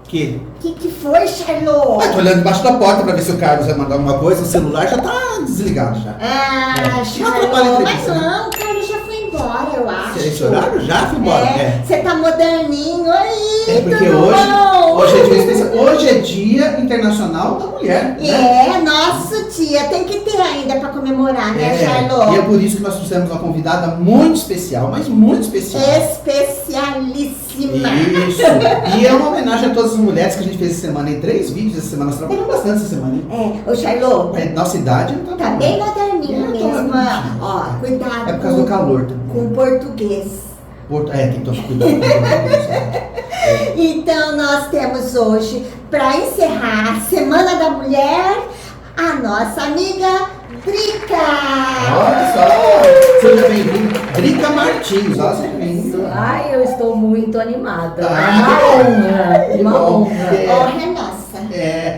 Que foi, Charlot? Tô olhando debaixo da porta pra ver se o Carlos vai mandar alguma coisa. O celular já tá desligado já. Charlot, mas não, o Carlos já foi embora, eu acho. Esse horário já foi embora. Você tá moderninho aí, porque hoje é dia especial. Hoje é Dia Internacional da Mulher. Né? Nosso dia. Tem que ter ainda pra comemorar, né, Charlot? E é por isso que nós trouxemos uma convidada muito especial, mas muito especial. Especialíssima. Isso. E é uma homenagem a todas as mulheres que a gente fez essa semana em 3 vídeos essa semana. Nós trabalhamos bastante essa semana. Ô Charlot. Nossa idade não tá bem moderninha mesmo. Ó, cuidado. É por causa do calor também. Com português. Tem que tomar cuidado com português. Então nós temos hoje, para encerrar a Semana da Mulher, a nossa amiga Drica! Olha só! Seja bem-vinda. Drica Martins, olha, seja bem-vinda. Ai, eu estou muito animada. Uma honra. Honra é nossa.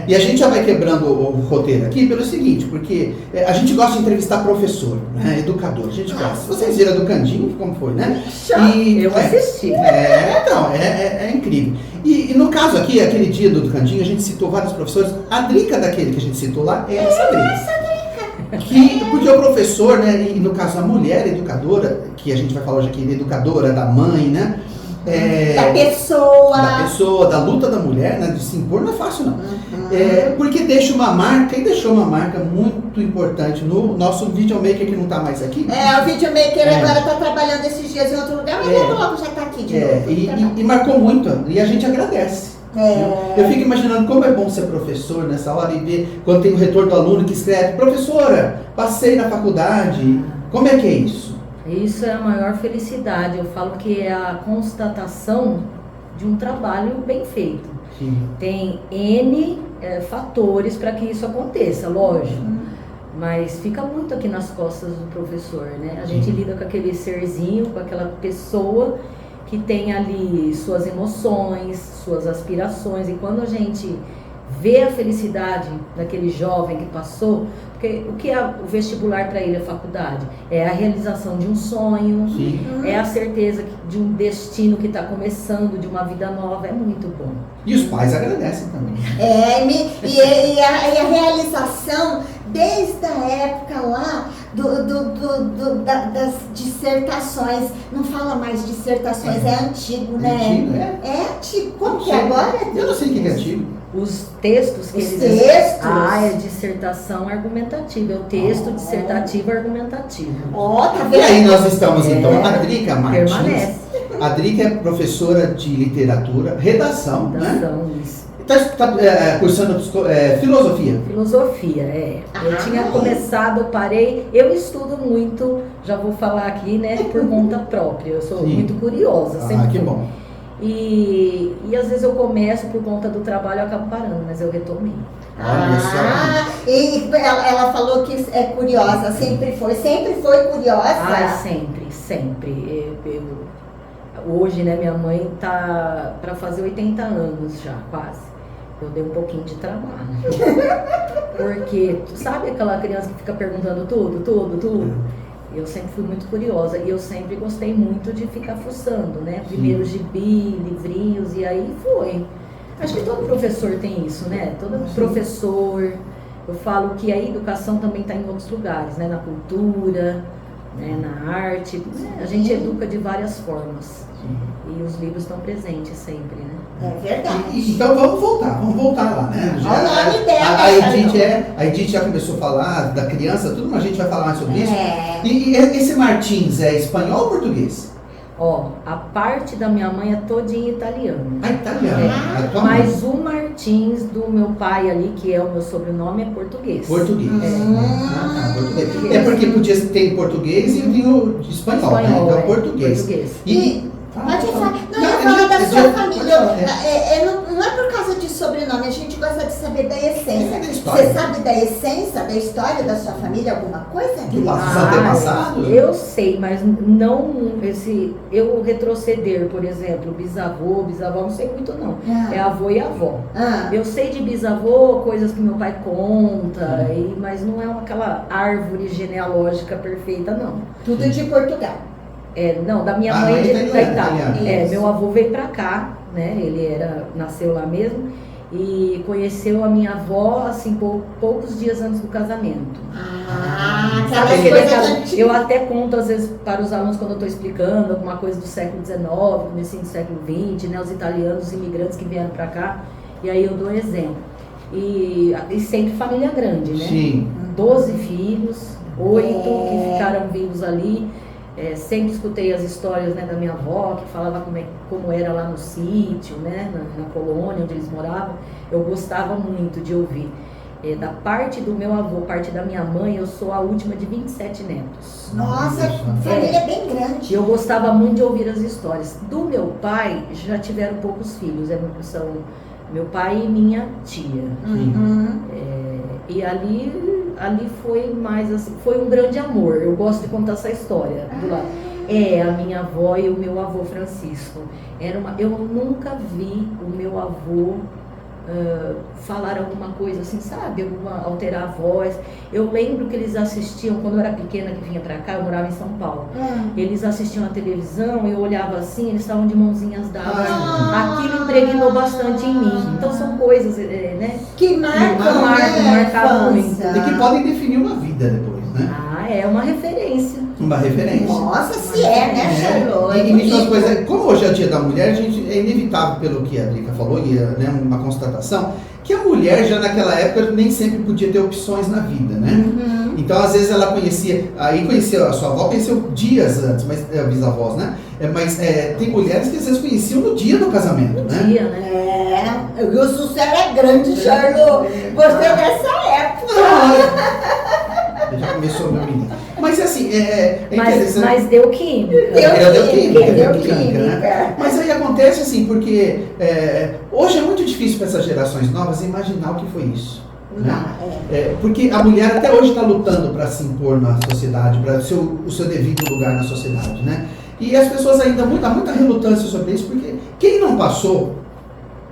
E a gente já vai quebrando o roteiro aqui pelo seguinte, porque a gente gosta de entrevistar professor, né, educador, a gente gosta. Vocês viram do Candinho, como foi, né? Eu assisti. Então, é incrível. E no caso aqui, aquele dia do Candinho, a gente citou vários professores. A Drica daquele que a gente citou lá é essa Drica. Porque o professor, né, e no caso a mulher educadora, que a gente vai falar hoje aqui, educadora da mãe, né? Da pessoa, da luta da mulher, né, de se impor, não é fácil não. Porque deixa uma marca, e deixou uma marca muito importante no nosso videomaker que não está mais aqui. O videomaker agora está trabalhando esses dias em outro lugar, mas logo já está aqui de novo. E marcou muito, e a gente agradece. Eu fico imaginando como é bom ser professor nessa hora e ver quando tem o retorno do aluno que escreve: professora, passei na faculdade. Como é que é isso? Isso é a maior felicidade. Eu falo que é a constatação de um trabalho bem feito. Sim. Tem N fatores para que isso aconteça, lógico. Mas fica muito aqui nas costas do professor, né? A gente lida com aquele serzinho, com aquela pessoa que tem ali suas emoções, suas aspirações. E quando a gente vê a felicidade daquele jovem que passou, porque o que é o vestibular para ele, a faculdade? É a realização de um sonho, é a certeza de um destino que está começando, de uma vida nova, é muito bom. E os pais agradecem também. E a realização desde a época lá das dissertações, não fala mais dissertações, é antigo, né? É antigo. Como que é agora? Eu não sei o que é antigo. Os textos que eles... é dissertação argumentativa, é o texto dissertativo argumentativo. Tá vendo? E aí nós estamos então, a Drica Martins. Permanece. A Drica é professora de literatura, redação, né? Isso. Está cursando filosofia. Filosofia, Eu tinha começado, eu parei, eu estudo muito, já vou falar aqui, né, por conta própria, eu sou muito curiosa, sempre que fui. bom. E às vezes eu começo por conta do trabalho, eu acabo parando, mas eu retomei. E ela falou que é curiosa, sempre foi curiosa? Sempre. Hoje, né, minha mãe tá para fazer 80 anos já, quase. Eu dei um pouquinho de trabalho. Porque, sabe aquela criança que fica perguntando tudo? Eu sempre fui muito curiosa e eu sempre gostei muito de ficar fuçando, né? Primeiro gibi, livrinhos, e aí foi. Acho que todo professor tem isso, né? Todo professor. Eu falo que a educação também está em outros lugares, né? Na cultura, né? Na arte. A gente educa de várias formas. E os livros estão presentes sempre, né? É verdade. Então vamos voltar lá, né? A Edith já começou a falar da criança, tudo, mas a gente vai falar mais sobre isso. E esse Martins é espanhol ou português? A parte da minha mãe é todinha italiana. Italiana. Mas o Martins do meu pai ali, que é o meu sobrenome, é português. Português. Português. É porque podia ter português e tem o espanhol, né? Então português. Pode falar. Não, eu falo da sua família. Não é por causa de sobrenome, a gente gosta de saber da essência. Você sabe da essência, da história da sua família, alguma coisa? Do antepassado? Eu sei, mas não eu retroceder, por exemplo, bisavô, não sei muito não. É avô e avó. Eu sei de bisavô, coisas que meu pai conta, mas não é aquela árvore genealógica perfeita, não. Tudo de Portugal. Não, da minha mãe da Itália. Meu avô veio pra cá né? Ele nasceu lá mesmo e conheceu a minha avó assim poucos dias antes do casamento. Aquelas coisas antigas. Eu até conto às vezes para os alunos quando eu estou explicando alguma coisa do século XIX, começo do século XX, né? Os italianos, os imigrantes que vieram para cá, e aí eu dou exemplo. E sempre família grande, né? Sim. 12 filhos, 8 que ficaram vivos ali. Sempre escutei as histórias, né, da minha avó, que falava como era lá no sítio, né, na colônia onde eles moravam. Eu gostava muito de ouvir. Da parte do meu avô, parte da minha mãe, eu sou a última de 27 netos. Nossa, família bem grande. E eu gostava muito de ouvir as histórias. Do meu pai, já tiveram poucos filhos, são meu pai e minha tia. E ali foi mais assim, foi um grande amor. Eu gosto de contar essa história do lado. A minha avó e o meu avô Francisco. Eu nunca vi o meu avô falar alguma coisa assim, sabe? Alterar a voz. Eu lembro que eles assistiam, quando eu era pequena, que vinha pra cá, eu morava em São Paulo. Eles assistiam a televisão, eu olhava assim, eles estavam de mãozinhas dadas. Aquilo impregnou bastante em mim. Então são coisas, né? Que marcavam muito. E que podem definir uma vida depois, né? É uma referência. Uma referência. Nossa, se né, Charlotte? E me diz uma coisa, como hoje é o Dia da Mulher, é inevitável, pelo que a Drica falou, e né, uma constatação, que a mulher já naquela época nem sempre podia ter opções na vida, né? Então, às vezes ela conhecia a sua avó, conheceu dias antes, mas bisavós, né? Mas tem mulheres que às vezes conheciam no dia do casamento, né? Dia, né? O sucesso é grande, Charlotte. Gostei dessa época. Já começou meu menino. Mas assim, é interessante. Mas deu química. Deu química, né? né? Mas aí acontece assim, porque hoje é muito difícil para essas gerações novas imaginar o que foi isso. Né? Porque a mulher até hoje está lutando para se impor na sociedade, para o seu devido lugar na sociedade, né? E as pessoas ainda há muita relutância sobre isso, porque quem não passou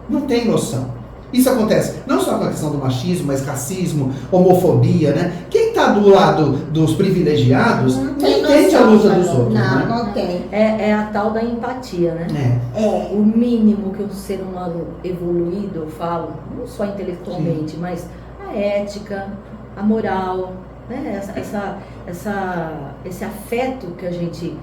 não tem noção. Isso acontece não só com a questão do machismo, mas racismo, homofobia, né? Quem está do lado dos privilegiados não entende a luta dos outros. Não tem. É a tal da empatia, né? O mínimo que o ser humano evoluído, eu falo, não só intelectualmente, mas a ética, a moral, né? Esse afeto que a gente...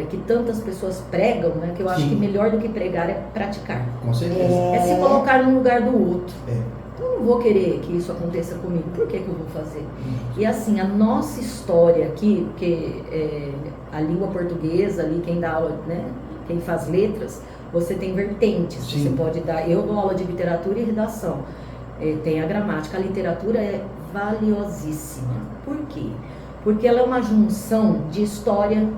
que tantas pessoas pregam, né? Que eu acho que melhor do que pregar é praticar. Com certeza. É se colocar no lugar do outro. Então eu não vou querer que isso aconteça comigo. Por que eu vou fazer? E assim, a nossa história aqui, porque a língua portuguesa ali, quem dá aula, né? Quem faz letras, você tem vertentes. Você pode dar... Eu dou aula de literatura e redação. Tem a gramática. A literatura é valiosíssima. Por quê? Porque ela é uma junção de história,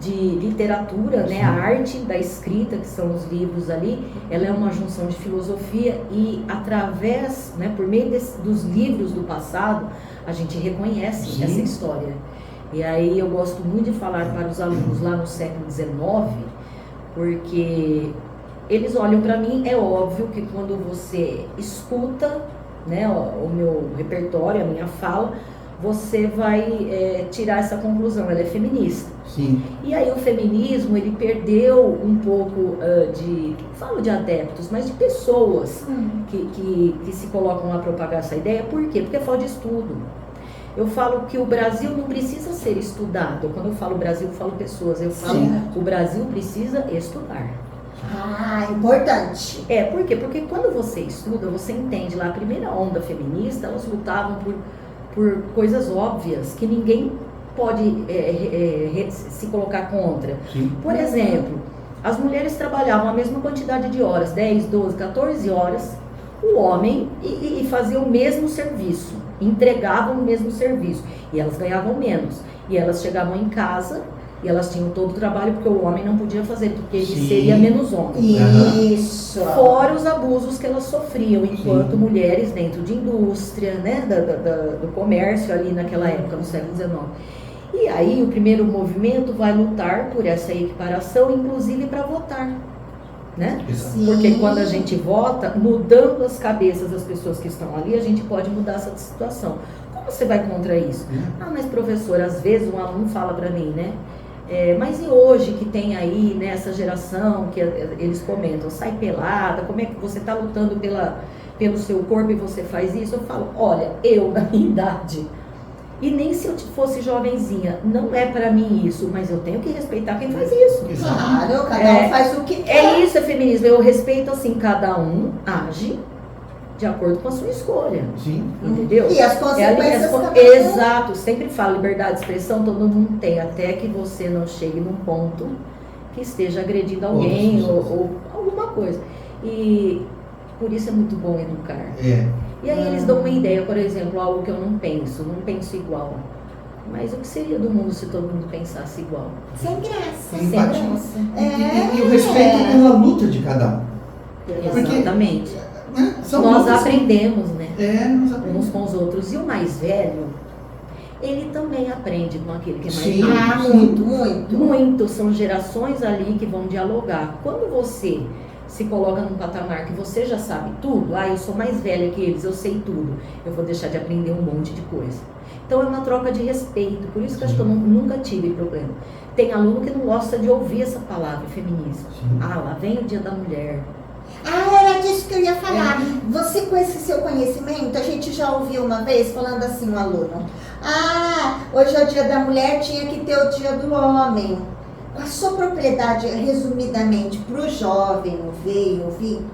de literatura, né, a arte da escrita, que são os livros ali, ela é uma junção de filosofia e através, né, por meio dos livros do passado, a gente reconhece essa história. E aí eu gosto muito de falar para os alunos lá no século XIX, porque eles olham para mim, é óbvio que quando você escuta, né, o meu repertório, a minha fala, você vai tirar essa conclusão, ela é feminista. Sim. E aí o feminismo, ele perdeu um pouco falo de adeptos, mas de pessoas que se colocam a propagar essa ideia. Por quê? Porque falta de estudo. Eu falo que o Brasil não precisa ser estudado. Quando eu falo Brasil, eu falo pessoas. Eu falo o Brasil precisa estudar. Importante. Por quê? Porque quando você estuda, você entende lá, a primeira onda feminista, elas lutavam por coisas óbvias que ninguém pode se colocar contra. Por exemplo, as mulheres trabalhavam a mesma quantidade de horas, 10, 12, 14 horas, o homem e fazia o mesmo serviço, entregavam o mesmo serviço, e elas ganhavam menos. E elas chegavam em casa e elas tinham todo o trabalho, porque o homem não podia fazer, porque ele seria menos homem. Isso. Fora os abusos que elas sofriam enquanto mulheres dentro de indústria, né, do comércio ali naquela época, no século XIX. E aí o primeiro movimento vai lutar por essa equiparação, inclusive para votar, né? Porque quando a gente vota, mudando as cabeças das pessoas que estão ali, a gente pode mudar essa situação. Como você vai contra isso? Mas professor, às vezes um aluno fala para mim, né? Mas e hoje que tem aí, né, essa geração que eles comentam, sai pelada, como é que você está lutando pelo seu corpo e você faz isso? Eu falo, olha, eu na minha idade, e nem se eu fosse jovenzinha, não é para mim isso, mas eu tenho que respeitar quem faz isso. Claro, cada um faz o que quer. É isso, é feminismo, eu respeito assim, cada um age de acordo com a sua escolha. Sim. E Entendeu? as consequências Exato, sempre falo liberdade de expressão, todo mundo tem, até que você não chegue num ponto que esteja agredindo alguém ou alguma coisa. E por isso é muito bom educar. E aí eles dão uma ideia, por exemplo, algo que eu não penso igual. Mas o que seria do mundo se todo mundo pensasse igual? Sem graça. Sem graça. E o respeito pela luta de cada um. Exatamente. São nós lutas aprendemos, né? nós aprendemos. Uns com os outros. E o mais velho, ele também aprende com aquele que é mais Sim. velho. Muito. Muito. São gerações ali que vão dialogar. Quando você se coloca num patamar que você já sabe tudo, eu sou mais velha que eles, eu sei tudo, eu vou deixar de aprender um monte de coisa. Então é uma troca de respeito, por isso que eu acho que eu nunca tive problema. Tem aluno que não gosta de ouvir essa palavra, feminismo. Lá vem o Dia da Mulher. Era disso que eu ia falar. Você, com esse seu conhecimento, a gente já ouviu uma vez falando assim, um aluno: hoje é o Dia da Mulher, tinha que ter o Dia do Homem. Com a sua propriedade, resumidamente, para o jovem ouvir,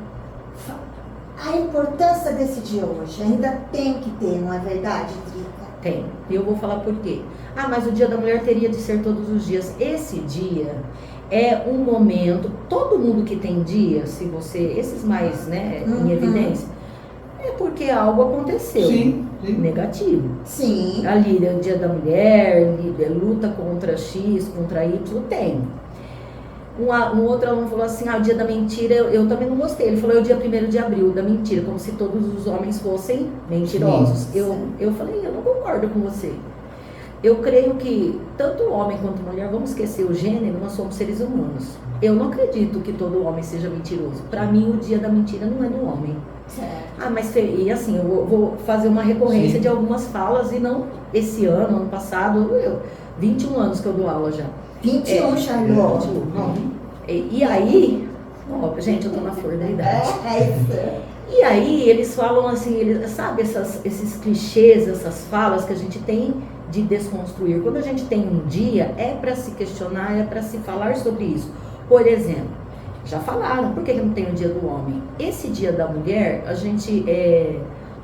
a importância desse dia hoje ainda tem que ter, não é verdade, Drica? Tem. E eu vou falar por quê. Mas o Dia da Mulher teria de ser todos os dias. Esse dia é um momento, todo mundo que tem dia, se você, esses mais, né, em evidência, é porque algo aconteceu. Sim. Negativo. Sim. Ali, é o Dia da Mulher, luta contra X, contra Y, tem. Um outro aluno falou assim, o Dia da Mentira, eu também não gostei. Ele falou, é o dia 1º de abril da mentira, como se todos os homens fossem mentirosos. Eu falei, eu não concordo com você. Eu creio que tanto homem quanto mulher, vamos esquecer o gênero, nós somos seres humanos. Eu não acredito que todo homem seja mentiroso. Para mim, o Dia da Mentira não é do homem. Certo. Mas e assim, eu vou fazer uma recorrência de algumas falas, e não esse ano passado, 21 anos que eu dou aula já. 21, Charlotte. E aí, gente, eu tô na flor da idade. Isso. E aí eles falam assim, sabe esses clichês, essas falas que a gente tem de desconstruir. Quando a gente tem um dia, é para se questionar, é para se falar sobre isso. Por exemplo, já falaram, por que não tem o Dia do Homem? Esse Dia da Mulher, a gente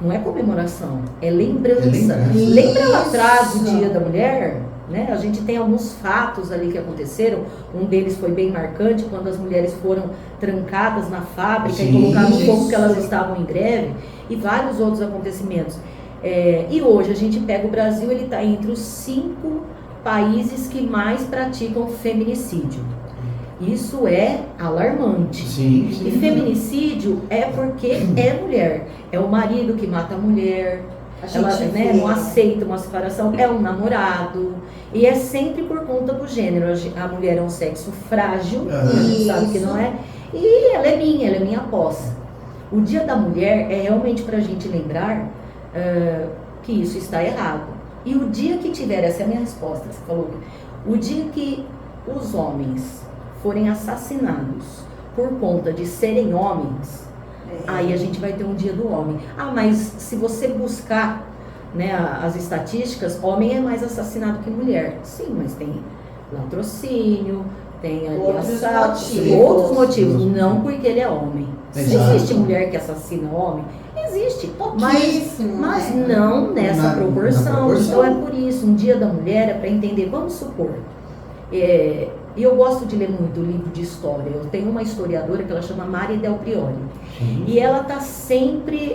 não é comemoração, é lembrança. Lembra lá atrás do Dia da Mulher? Né? A gente tem alguns fatos ali que aconteceram. Um deles foi bem marcante, quando as mulheres foram trancadas na fábrica e colocaram no fogo porque elas estavam em greve, e vários outros acontecimentos. E hoje a gente pega o Brasil, ele está entre os 5 países que mais praticam feminicídio. Isso é alarmante. Sim. E feminicídio é porque é mulher. É o marido que mata a mulher. Ela não aceita uma separação, é um namorado. E é sempre por conta do gênero. A mulher é um sexo frágil, a gente sabe que não é. E ela é minha posse. O Dia da Mulher é realmente para a gente lembrar que isso está errado. E o dia que tiver, essa é a minha resposta, você falou, o dia que os homens forem assassinados por conta de serem homens, aí a gente vai ter um Dia do Homem. Mas se você buscar, né, as estatísticas, homem é mais assassinado que mulher. Sim, mas tem latrocínio, tem ali outros motivos, não porque ele é homem. Se existe mulher que assassina homem, existe, mas não nessa proporção. Então é por isso, um Dia da Mulher é para entender, vamos supor, e eu gosto de ler muito livro de história. Eu tenho uma historiadora que ela chama Mari Del Priori. E ela está sempre,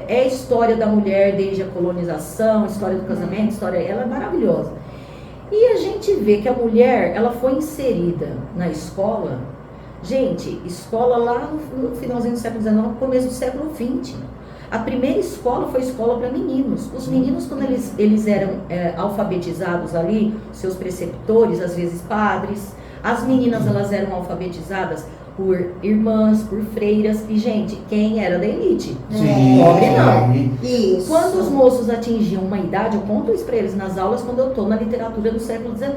a história da mulher desde a colonização, história do casamento, ela é maravilhosa. E a gente vê que a mulher, ela foi inserida na escola, gente, escola lá no finalzinho do século XIX, começo do século XX. A primeira escola foi escola para meninos. Os meninos, quando eles eram alfabetizados ali, seus preceptores, às vezes padres, as meninas, elas eram alfabetizadas por irmãs, por freiras, e gente, quem era da elite? Pobre não. Isso. Quando os moços atingiam uma idade, eu conto isso para eles nas aulas quando eu estou na literatura do século XIX,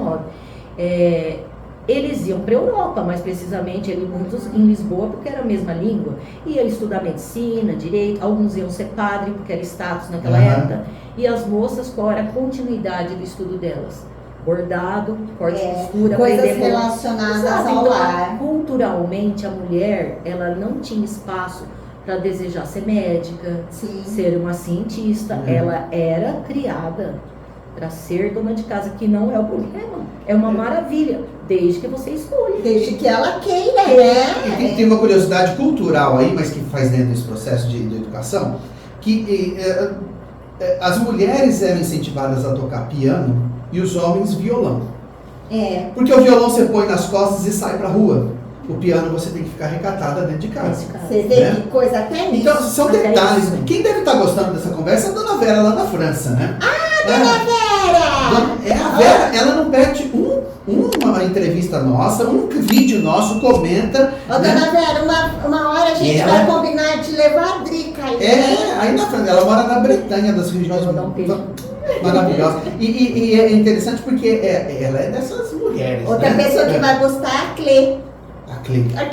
Eles iam para a Europa, mais precisamente muitos em Lisboa, porque era a mesma língua. Ia estudar medicina, direito, alguns iam ser padre, porque era status naquela época. E as moças, qual era a continuidade do estudo delas? Bordado, corte de costura, coisas relacionadas ao lar. Culturalmente, a mulher, ela não tinha espaço para desejar ser médica, ser uma cientista. Ela era criada para ser dona de casa, que não é o problema. É uma maravilha, desde que você escolha. Desde que ela queira, né? E tem uma curiosidade cultural aí, mas que faz dentro desse processo de educação, que as mulheres eram incentivadas a tocar piano e os homens violão. Porque o violão você põe nas costas e sai pra rua. O piano você tem que ficar recatada dentro de casa. Você vê que coisa até nisso. Então, são detalhes. Quem deve estar gostando dessa conversa é a Dona Vera lá na França, né? Dona Vera! A Vera, ela não perde uma entrevista nossa, um vídeo nosso, comenta. Dona Vera, uma hora a gente vai combinar de levar a Drica aí. Aí na França, ela mora na Bretanha, das regiões maravilhosas. E é interessante porque ela é dessas mulheres. Outra pessoa que vai gostar é a Clê. A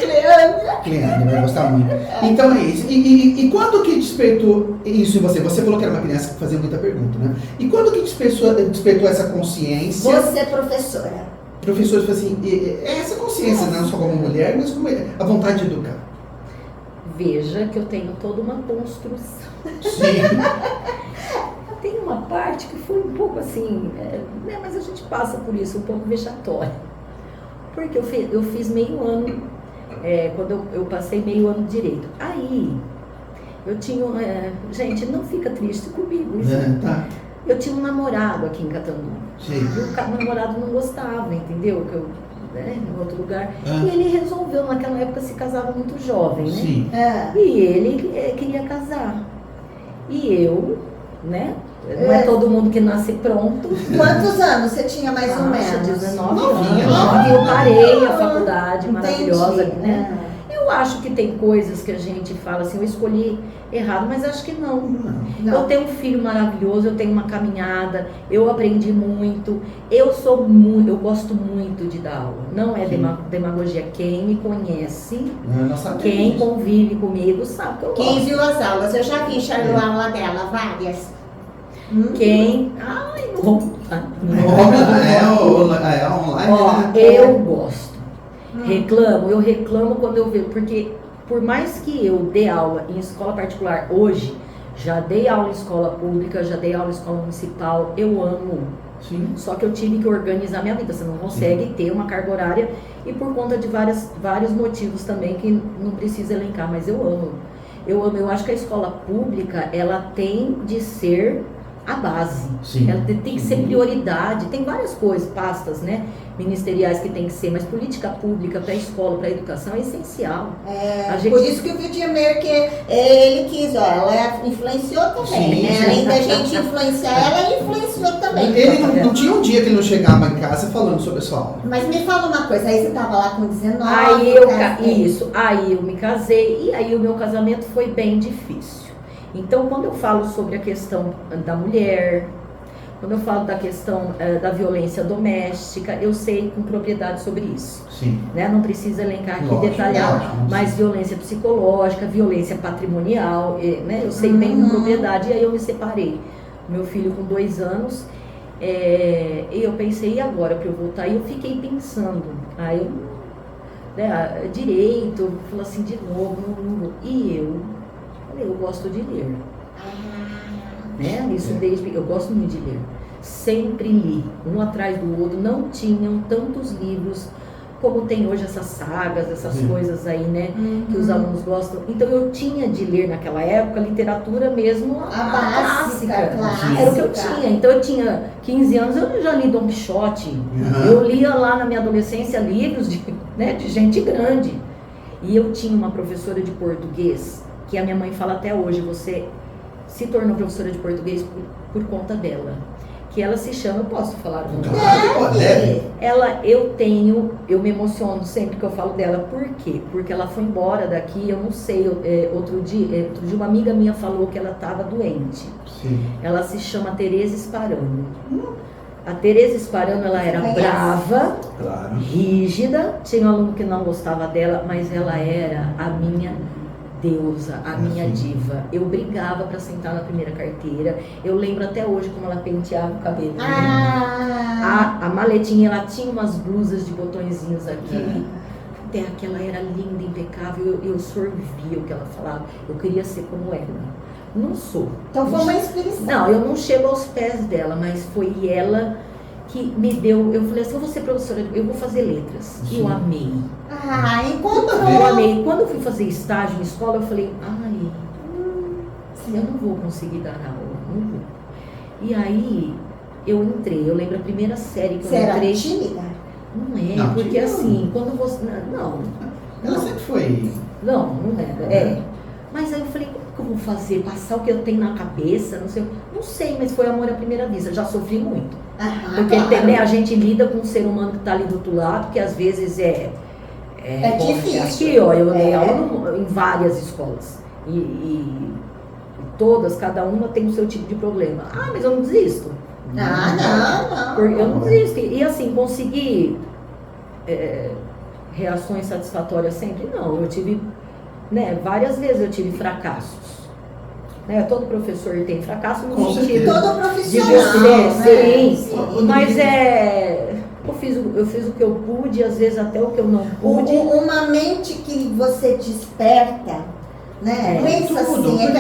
Cleandra vai gostar muito. Então é isso. E quando que despertou isso em você? Você falou que era uma criança que fazia muita pergunta, né? E quando que despertou essa consciência? Você é professora. Professor, assim, essa consciência, não só como mulher, mas como a vontade de educar. Veja que eu tenho toda uma construção. Sim. Tem uma parte que foi um pouco assim, mas a gente passa por isso, um pouco vexatório. Porque eu fiz meio ano, quando eu passei meio ano de direito. Aí, eu tinha, gente, não fica triste comigo. Tá. Eu tinha um namorado aqui em Catanduva. Sim. E o namorado não gostava, entendeu? Que eu, em outro lugar. E ele resolveu, naquela época se casava muito jovem, né? Sim. E ele queria casar. E eu, né? Não é todo mundo que nasce pronto. Quantos anos você tinha mais ou menos? 19 anos. Eu parei a faculdade maravilhosa, né? Eu acho que tem coisas que a gente fala assim, eu escolhi errado, mas acho que não. Eu tenho um filho maravilhoso, eu tenho uma caminhada, eu aprendi muito, eu gosto muito de dar aula. Não é demagogia. Quem me conhece, quem convive comigo, sabe que eu gosto. Quem viu as aulas, eu já vi a aula dela, várias. Quem? Ai, não. É online, né? Eu gosto. Eu reclamo quando eu vejo, porque por mais que eu dê aula em escola particular hoje, já dei aula em escola pública, já dei aula em escola municipal, eu amo. Sim. Só que eu tive que organizar minha vida, você não consegue ter uma carga horária e por conta de vários motivos também que não precisa elencar, mas eu amo. Eu acho que a escola pública, ela tem de ser a base. Sim. Ela tem que ser prioridade. Tem várias coisas, pastas, né, ministeriais que tem que ser, mas política pública para a escola, para a educação é essencial. Por isso que o Vildemar, que ele quis, ela influenciou também, né? Além da gente influenciar, ela influenciou também. Ele não tinha um dia que ele não chegava em casa falando sobre a sua aula. Mas me fala uma coisa, aí você estava lá com 19. Aí eu me casei e aí o meu casamento foi bem difícil. Então, quando eu falo sobre a questão da mulher, quando eu falo da questão da violência doméstica, eu sei com propriedade sobre isso. Sim. Né? Não precisa elencar aqui, detalhar, mas violência psicológica, violência patrimonial, né? Eu sei bem com propriedade, e aí eu me separei. Meu filho com 2 anos, e eu pensei, e agora para eu voltar? E eu fiquei pensando, aí eu, direito, falou assim, de novo, não. E eu gosto de ler, né? Isso desde eu gosto muito de ler. Sempre li, um atrás do outro. Não tinham tantos livros como tem hoje essas sagas, essas coisas aí, né? Que os alunos gostam. Então eu tinha de ler naquela época literatura mesmo a clássica. Era o que eu tinha. Então eu tinha 15 anos, eu já li Dom Quixote. Eu lia lá na minha adolescência livros de gente grande. E eu tinha uma professora de português que a minha mãe fala até hoje, você se tornou professora de português por conta dela. Que ela se chama, eu posso falar o nome dela? Eu me emociono sempre que eu falo dela. Por quê? Porque ela foi embora daqui, eu não sei, outro dia uma amiga minha falou que ela estava doente. Sim. Ela se chama Tereza Sparano. A Tereza Sparano, ela era Conhece? brava, Claro. rígida, tinha um aluno que não gostava dela, mas ela era a minha deusa, a minha diva. Eu brigava para sentar na primeira carteira. Eu lembro até hoje como ela penteava o cabelo. A maletinha, ela tinha umas blusas de botõezinhos aqui. Até que ela era linda, impecável. Eu sorvia o que ela falava. Eu queria ser como ela. Não sou. Então foi uma inspiração. Não, eu não chego aos pés dela, mas foi ela que me deu. Eu falei assim, eu vou ser professora, eu vou fazer letras. E eu amei. Encontrou. Eu amei. Quando eu fui fazer estágio em escola, eu falei, eu não vou conseguir dar aula, não vou. E aí, eu entrei, eu lembro a primeira série que Você eu era entrei. tímida? Não é, Não, porque tímida assim, quando você. Não. Ela sempre foi. Não era. Mas aí eu falei, como que eu vou fazer? Passar o que eu tenho na cabeça? Não sei, mas foi amor à primeira vista. Já sofri muito. Porque Claro. a gente lida com um ser humano que está ali do outro lado, que às vezes é difícil. Aqui, ó, eu dei aula em várias escolas. E todas, cada uma tem o seu tipo de problema. Mas eu não desisto. Não. Porque eu não desisto. E assim, conseguir reações satisfatórias sempre? Não. Eu tive, várias vezes eu tive fracassos. Todo professor tem fracasso no Com sentido certeza. Todo de profissional, você, sim. Sim. Mas eu fiz o que eu pude, às vezes até o que eu não pude. Uma mente que você desperta, né? Não é isso tudo. assim, é que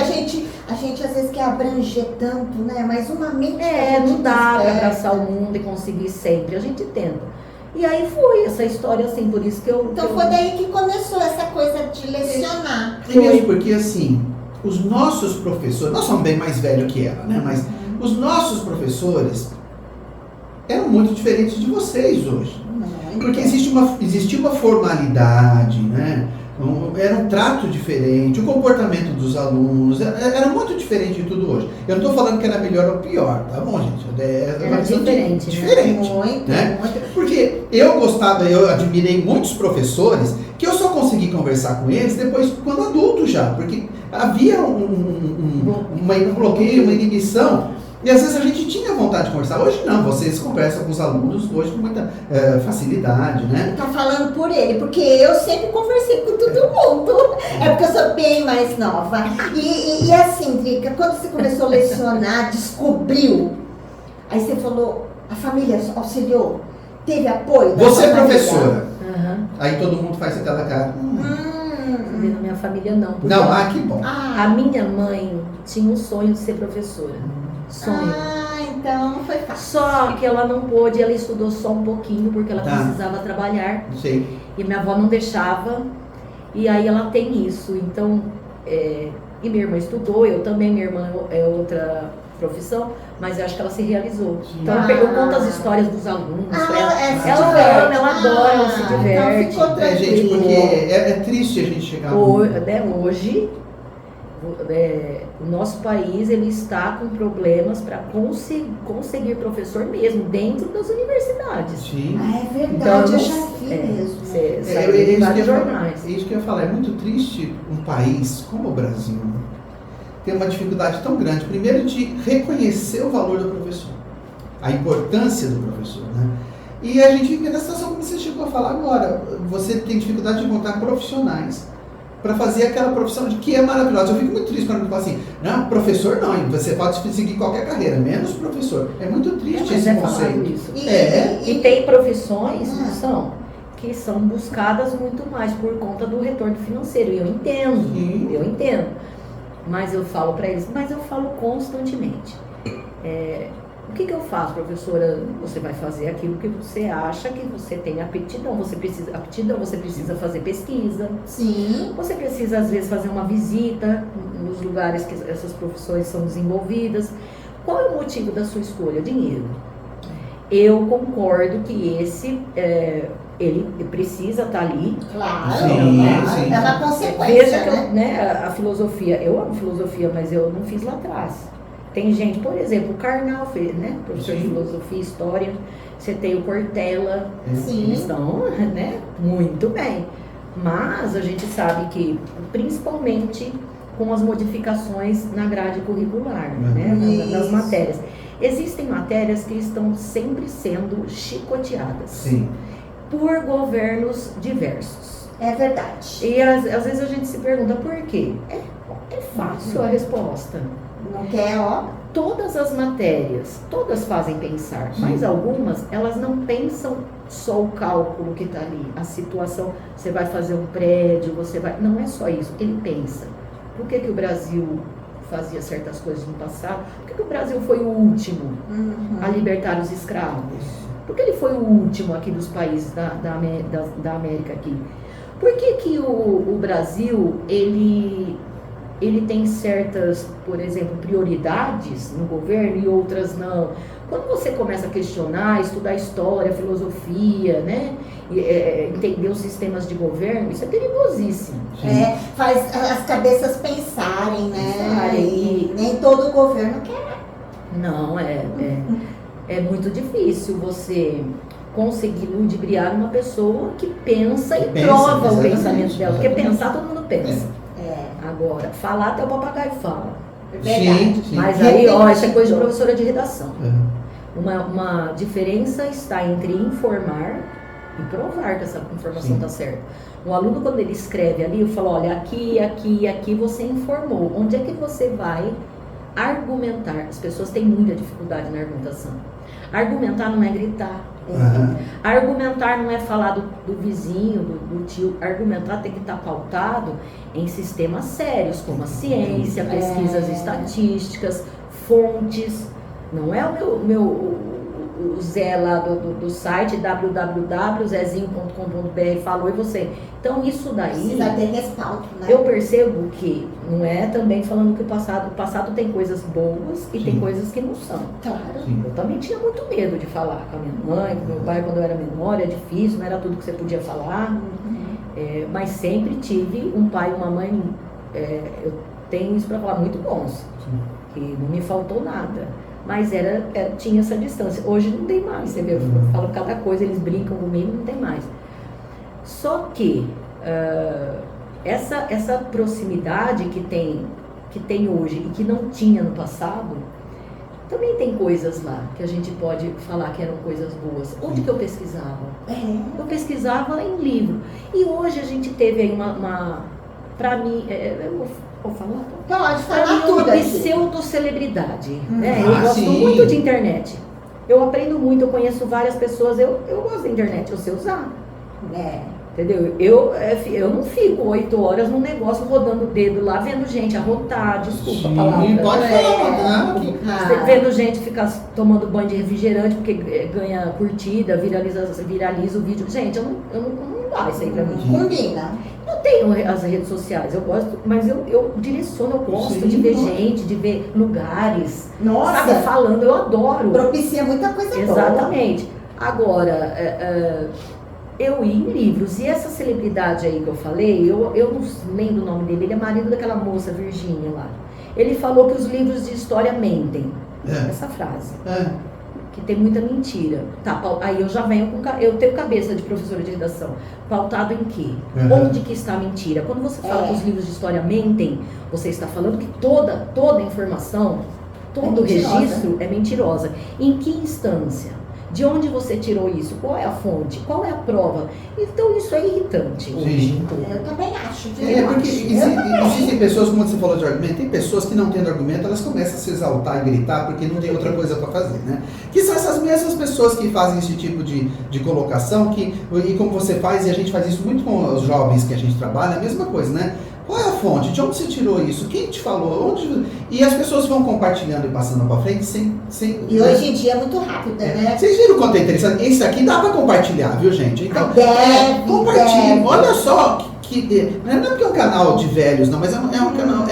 a gente às vezes quer abranger tanto, né? Mas uma mente que a gente Não dá para desperta. abraçar o mundo e conseguir sempre, a gente tenta. E aí foi essa história assim, por isso que eu... Então foi daí que começou essa coisa de lecionar. É mesmo porque assim, os nossos professores, nós somos bem mais velhos que ela, né? Mas os nossos professores eram muito diferentes de vocês hoje. Porque existia uma formalidade, né? Era um trato diferente, o comportamento dos alunos era muito diferente de tudo hoje. Eu não estou falando que era melhor ou pior, tá bom, gente? É uma visão diferente, diferente, Muito, né? muito. Porque eu admirei muitos professores que eu só consegui conversar com eles depois, quando adulto já, porque havia um bloqueio, uma inibição. E às vezes a gente tinha vontade de conversar. Hoje não, vocês conversam com os alunos hoje com muita facilidade, né? Tá falando por ele, porque eu sempre conversei com todo mundo. É porque eu sou bem mais nova. E assim, Drica, quando você começou a lecionar, descobriu, aí você falou, a família auxiliou, teve apoio da Você é família? professora. Aham. Aí todo mundo faz aquela cara. Na minha família não. porque Não, que bom. a minha mãe tinha um sonho de ser professora. Sonho. Então foi fácil. Só que ela não pôde, ela estudou só um pouquinho porque ela Tá. precisava trabalhar. Não sei. E minha avó não deixava. E aí ela tem isso. Então, e minha irmã estudou, eu também, minha irmã é outra profissão, mas eu acho que ela se realizou. Sim. Então eu conto as histórias dos alunos pra ela. Se Ela diverte. ama, ela adora, ela se Então diverte. ficou É, gente, tranquilo. porque é triste a gente chegar Hoje, o nosso país ele está com problemas para conseguir professor mesmo dentro das universidades. Sim. É verdade, Então, eu já vi mesmo. Você É saiu em isso vários que eu ia jornais. falar. É isso que eu ia falar. É muito triste um país como o Brasil ter uma dificuldade tão grande, primeiro, de reconhecer o valor do professor, a importância do professor, né? E a gente fica nessa situação como você chegou a falar agora. Você tem dificuldade de encontrar profissionais para fazer aquela profissão que é maravilhosa. Eu fico muito triste quando me fala assim, não, professor não, você pode seguir qualquer carreira, menos professor. É muito triste Mas esse é falado conceito. isso. É. E tem profissões que são buscadas muito mais por conta do retorno financeiro. E eu entendo, Sim. eu entendo. Mas eu falo para eles, mas eu falo constantemente. O que eu faço, professora? Você vai fazer aquilo que você acha que você tem aptidão. Você precisa fazer pesquisa. Sim. Você precisa, às vezes, fazer uma visita nos lugares que essas profissões são desenvolvidas. Qual é o motivo da sua escolha? Dinheiro. Eu concordo que ele precisa estar ali. Claro, Sim, claro. sim. É uma consequência, Veja que né? a filosofia, eu amo filosofia, mas eu não fiz lá atrás. Tem gente, por exemplo, o Karnal fez, né? Professor de Sim. filosofia, história. Você tem o Cortella. Sim. Eles estão, né? Muito bem. Mas a gente sabe que, principalmente com as modificações na grade curricular, né? Nas Isso. matérias. Existem matérias que estão sempre sendo chicoteadas Sim. por governos diversos. É verdade. E às vezes a gente se pergunta por quê? É fácil a resposta. Não quer, ó. Todas as matérias, todas fazem pensar, mas algumas, elas não pensam só o cálculo que está ali, a situação, você vai fazer um prédio, você vai... Não é só isso, ele pensa. Por que o Brasil fazia certas coisas no passado? Por que o Brasil foi o último a libertar os escravos? Por que ele foi o último aqui dos países da América aqui? Por que o Brasil, ele tem certas, por exemplo, prioridades no governo e outras não? Quando você começa a questionar, estudar história, filosofia, né? Entender os sistemas de governo, isso é perigosíssimo. Faz as cabeças pensarem, né? Pensarem. E nem todo governo quer. Não, é muito difícil você conseguir ludibriar uma pessoa que pensa e prova o pensamento dela. Porque pensar, todo mundo pensa. Agora, falar até o papagaio fala. É verdade. Sim. Mas aí, ó, isso é coisa de professora de redação. Uma diferença está entre informar e provar que essa informação está certa. O aluno, quando ele escreve ali, eu falo, olha, aqui você informou. Onde é que você vai argumentar? As pessoas têm muita dificuldade na argumentação. Argumentar não é gritar. Argumentar não é falar do vizinho, do tio. Argumentar tem que estar pautado em sistemas sérios, como a ciência, pesquisas estatísticas, fontes. Não é o Zé lá do site www.zezinho.com.br falou e você. Então isso daí... Precisa ter respaldo, né? Eu percebo que não é também falando que o passado tem coisas boas e tem coisas que não são. Claro. Eu também tinha muito medo de falar com a minha mãe, com meu pai quando eu era menor, é difícil, não era tudo que você podia falar. Mas sempre tive um pai e uma mãe, eu tenho isso para falar, muito bons. Que não me faltou nada. Mas tinha essa distância. Hoje não tem mais, você vê, eu falo cada coisa, eles brincam comigo, não tem mais. Só que essa proximidade que tem hoje e que não tinha no passado, também tem coisas lá que a gente pode falar que eram coisas boas. Onde que eu pesquisava? Eu pesquisava em livro. E hoje a gente teve aí para mim, eu vou falar? Pode falar tudo. Uma pseudo-celebridade. Eu gosto muito de internet. Eu aprendo muito, eu conheço várias pessoas, eu gosto da internet, eu sei usar. Entendeu? Eu não fico 8 horas num negócio rodando o dedo lá, vendo gente arrotar, desculpa a palavra. Pode falar, vendo gente ficar tomando banho de refrigerante porque ganha curtida, viraliza o vídeo. Gente, eu não dá isso aí pra mim. Combina. Eu tenho as redes sociais, eu gosto, mas eu direciono, eu gosto de ver gente, de ver lugares, sabe, falando, eu adoro. Propicia muita coisa boa. Exatamente. Agora, eu ia em livros, e essa celebridade aí que eu falei, eu não lembro o nome dele, ele é marido daquela moça Virgínia lá. Ele falou que os livros de história mentem. Essa frase. Que tem muita mentira. Tá, aí eu já venho eu tenho cabeça de professora de redação. Pautado em quê? Onde que está a mentira? Quando você fala que os livros de história mentem, você está falando que toda informação, todo registro é mentirosa. Em que instância? De onde você tirou isso? Qual é a fonte? Qual é a prova? Então isso é irritante hoje. Eu também acho. Porque existem pessoas, como você falou de argumento, tem pessoas que não tendo argumento, elas começam a se exaltar e gritar porque não tem outra coisa para fazer, né? Que são essas mesmas pessoas que fazem esse tipo de colocação, e como você faz, e a gente faz isso muito com os jovens que a gente trabalha, é a mesma coisa, né? Qual é a fonte? De onde você tirou isso? Quem te falou? E as pessoas vão compartilhando e passando para frente sem... E hoje em dia é muito rápido, né? Vocês viram o quanto é interessante? Isso aqui dá para compartilhar, viu, gente? Então, compartilhe. Olha só que não é porque é um canal de velhos, não, mas é um canal.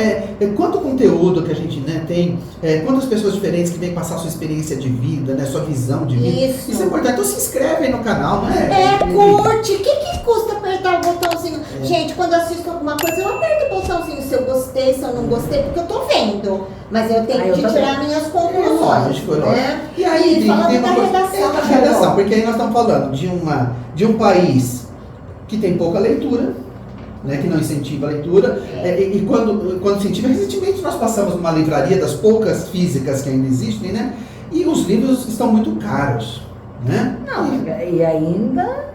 Quanto conteúdo que a gente tem, quantas pessoas diferentes que vêm passar a sua experiência de vida, né, sua visão de vida. Isso é importante. Então se inscreve aí no canal, né? Curte. O que custa apertar o botãozinho? Gente, quando eu assisto alguma coisa, eu aperto o botãozinho se eu gostei, se eu não gostei, porque eu tô vendo. Mas eu tenho que tirar minhas conclusões. Né? E aí, falando tem uma da coisa, redação, porque aí nós estamos falando de um país que tem pouca leitura, né, que não incentiva a leitura, e quando incentiva, recentemente nós passamos numa livraria das poucas físicas que ainda existem, né, E os livros estão muito caros, né? Não, e ainda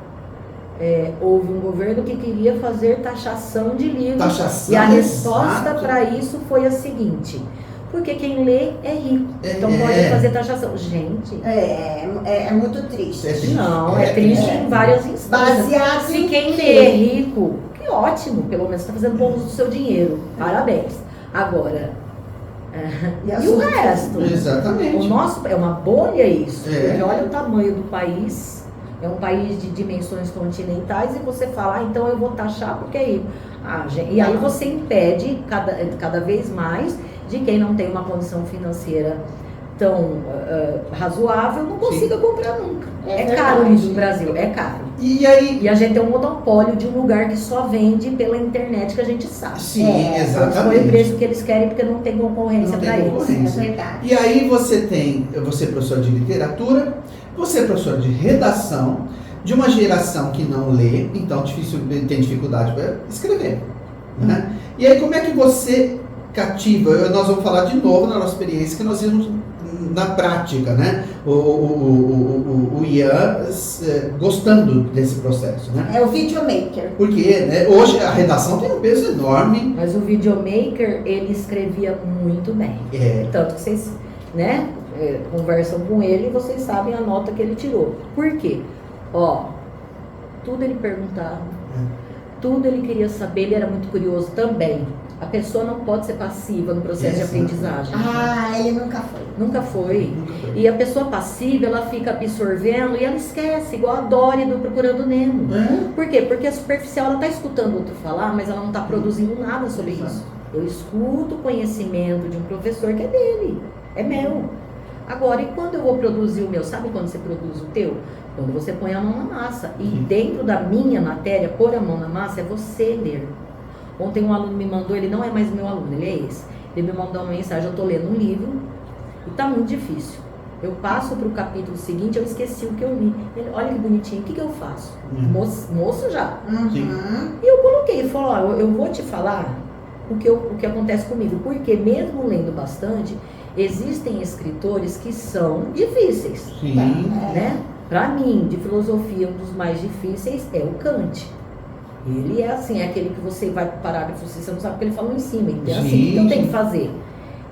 houve um governo que queria fazer taxação de livros. Taxação, e a resposta exato. para isso foi a seguinte: porque quem lê é rico, então pode fazer taxação. Gente, É muito triste. É triste. não, é triste em várias instâncias. Baseado Se em quem quê? lê é rico, que ótimo, pelo menos está fazendo bom uso do seu dinheiro. Parabéns. Agora, E e o resto? Exatamente. O nosso é uma bolha isso. É. Porque olha o tamanho do país. É um país de dimensões continentais e você fala, então eu vou taxar porque é rico. E aí você impede cada vez mais de quem não tem uma condição financeira tão razoável não consiga comprar nunca. É caro verdade. isso no Brasil, é caro. E aí... E a gente tem um monopólio de um lugar que só vende pela internet, que a gente sabe. Sim, Põe o exatamente. preço que eles querem porque não tem concorrência Não tem para eles. concorrência. É verdade. E aí você é professor de literatura, você é professor de redação, de uma geração que não lê, então tem dificuldade para escrever, né? E aí como é que você cativa? Nós vamos falar de novo na nossa experiência que nós vimos na prática, né? O Ian gostando desse processo, né? É o videomaker. Porque né, hoje a redação tem um peso enorme. Mas o videomaker, ele escrevia muito bem. Tanto que vocês, né, conversam com ele e vocês sabem a nota que ele tirou. Por quê? Tudo ele perguntava, tudo ele queria saber, ele era muito curioso também. A pessoa não pode ser passiva no processo de aprendizagem. Ele nunca foi. Nunca foi. E a pessoa passiva, ela fica absorvendo e ela esquece, igual a Dory do Procurando Nemo. Por quê? Porque a superficial, ela está escutando o outro falar, mas ela não está produzindo nada sobre isso. Eu escuto o conhecimento de um professor que é dele, é meu. Agora, e quando eu vou produzir o meu? Sabe quando você produz o teu? Quando você põe a mão na massa. E dentro da minha matéria, pôr a mão na massa é você ler. Ontem um aluno me mandou, ele não é mais meu aluno, ele é esse. Ele me mandou uma mensagem, eu estou lendo um livro e está muito difícil. Eu passo para o capítulo seguinte, eu esqueci o que eu li. Ele, olha que bonitinho, o que eu faço? Moço já. E eu coloquei, ele falou, eu vou te falar o que acontece comigo. Porque mesmo lendo bastante, existem escritores que são difíceis. Sim. Né? Para mim, de filosofia, um dos mais difíceis é o Kant. Ele é assim, é aquele que você vai para o parágrafo, você não sabe o que ele falou em cima. Então, assim, o que eu tenho que fazer?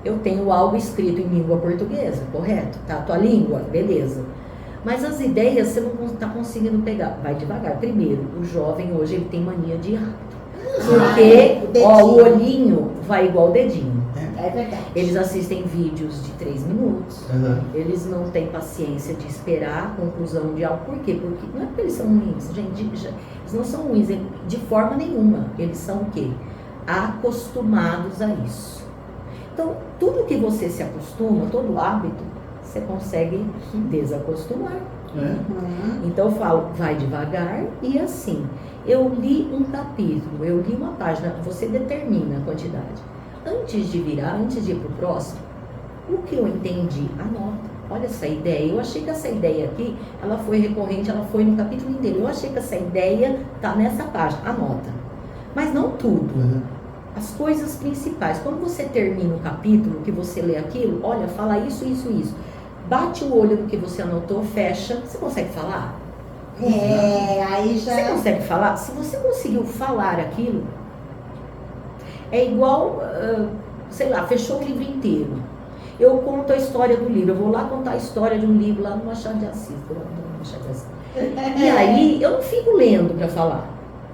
Eu tenho algo escrito em língua portuguesa, correto? Tá? A tua língua, beleza. Mas as ideias você não está conseguindo pegar. Vai devagar. Primeiro, o jovem hoje ele tem mania de ir rápido. Porque o olhinho vai igual o dedinho. É verdade. Eles assistem vídeos de 3 minutos. Eles não têm paciência de esperar a conclusão de algo. Por quê? Porque não é porque eles são ruins, gente. Eles não são ruins de forma nenhuma. Eles são o quê? Acostumados a isso. Então, tudo que você se acostuma, todo hábito, você consegue desacostumar. Então eu falo, vai devagar e assim. Eu li um capítulo, eu li uma página, você determina a quantidade. Antes de virar, antes de ir para o próximo, o que eu entendi, anota. Olha essa ideia, eu achei que essa ideia aqui, ela foi recorrente, ela foi no capítulo inteiro. Eu achei que essa ideia está nessa página, anota. Mas não tudo. As coisas principais. Quando você termina o capítulo, que você lê aquilo, olha, fala isso, isso, isso. Bate o olho no que você anotou, fecha. Você consegue falar? Aí já... Você consegue falar? Se você conseguiu falar aquilo, é igual, sei lá, fechou o livro inteiro. Eu conto a história do livro, eu vou lá contar a história de um livro lá no Machado de Assis. E aí, eu não fico lendo para falar.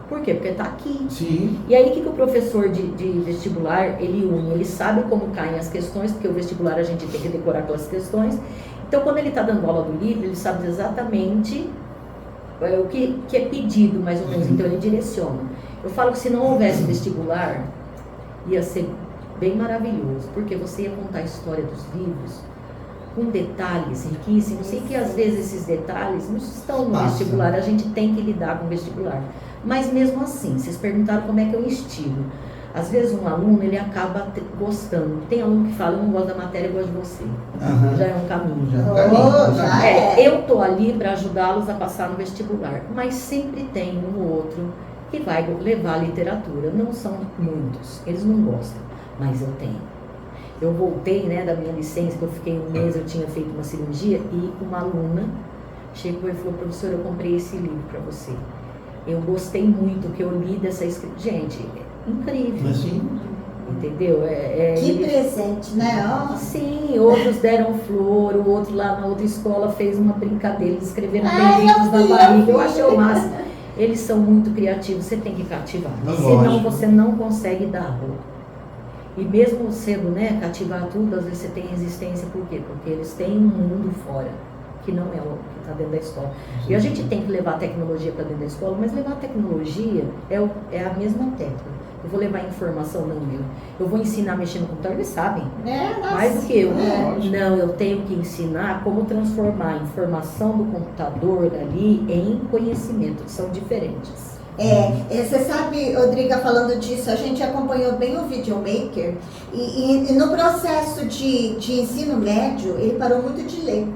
Por quê? Porque está aqui. Sim. E aí, o que o professor de vestibular, ele une? Ele sabe como caem as questões, porque o vestibular a gente tem que decorar aquelas questões. Então, quando ele está dando aula do livro, ele sabe exatamente o que é pedido, mais ou menos. Então, ele direciona. Eu falo que se não houvesse vestibular, ia ser bem maravilhoso, porque você ia contar a história dos livros com detalhes riquíssimos. Sei que, às vezes, esses detalhes não estão no vestibular, a gente tem que lidar com o vestibular. Mas mesmo assim, vocês perguntaram como é que eu instigo. Às vezes um aluno, ele acaba gostando. Tem aluno que fala, eu não gosto da matéria, eu gosto de você. Já é um caminho. Eu estou ali para ajudá-los a passar no vestibular. Mas sempre tem um ou outro que vai levar a literatura. Não são muitos, eles não gostam, mas eu tenho. Eu voltei, né, da minha licença, que eu fiquei um mês, eu tinha feito uma cirurgia, e uma aluna chegou e falou, professora, eu comprei esse livro para você. Eu gostei muito que eu li dessa escrita. Gente, é incrível. Assim, Entendeu? Que presente, né? Ó. Sim, outros deram flor, o outro lá na outra escola fez uma brincadeira, eles escreveram Ai, bem-vindos na eu vi, barriga. eu Eu vi. achei o máximo. Eles são muito criativos, você tem que cativar. Mas Senão lógico. você não consegue dar rolo. E mesmo sendo, né, cativar tudo, às vezes você tem resistência, por quê? Porque eles têm um mundo fora, que não é o que está dentro da escola. E a gente tem que levar a tecnologia para dentro da escola, mas levar a tecnologia é a mesma técnica. Eu vou levar informação, não eu vou ensinar a mexer no computador, eles sabem. Nossa. Mais do que eu. lógico. Não, eu tenho que ensinar como transformar a informação do computador ali em conhecimento, são diferentes. Você sabe, Rodriga, falando disso, a gente acompanhou bem o Videomaker e no processo de ensino médio, ele parou muito de ler.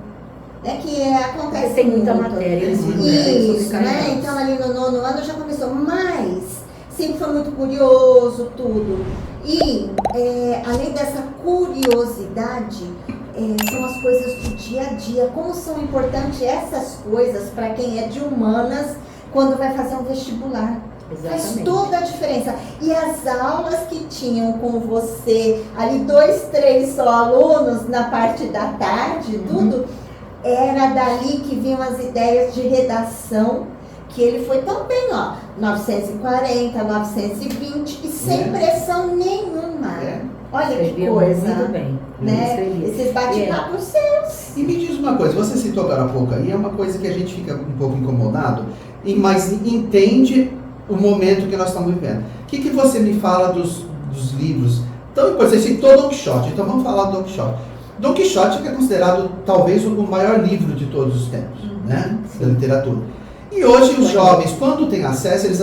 Né, que acontece Tem muita muito. matéria, eles viram Isso, né? Então ali no 9º ano já começou, mas sempre foi muito curioso, tudo. E além dessa curiosidade, são as coisas do dia a dia. Como são importantes essas coisas para quem é de humanas quando vai fazer um vestibular. Exatamente. Faz toda a diferença. E as aulas que tinham com você, ali 2, 3 só alunos na parte da tarde, tudo, era dali que vinham as ideias de redação, que ele foi também, ó, 940, 920 e sem pressão nenhuma. Olha que Escrevia coisa, muito bem. né? Esses bate-papos seus. E me diz uma coisa, você citou agora há pouco aí, é uma coisa que a gente fica um pouco incomodado, mas entende o momento que nós estamos vivendo. O que você me fala dos livros? Então, você citou Don Quixote, então vamos falar do Don Quixote. Don Quixote que é considerado talvez o maior livro de todos os tempos, né, da literatura. E hoje os jovens, quando têm acesso, eles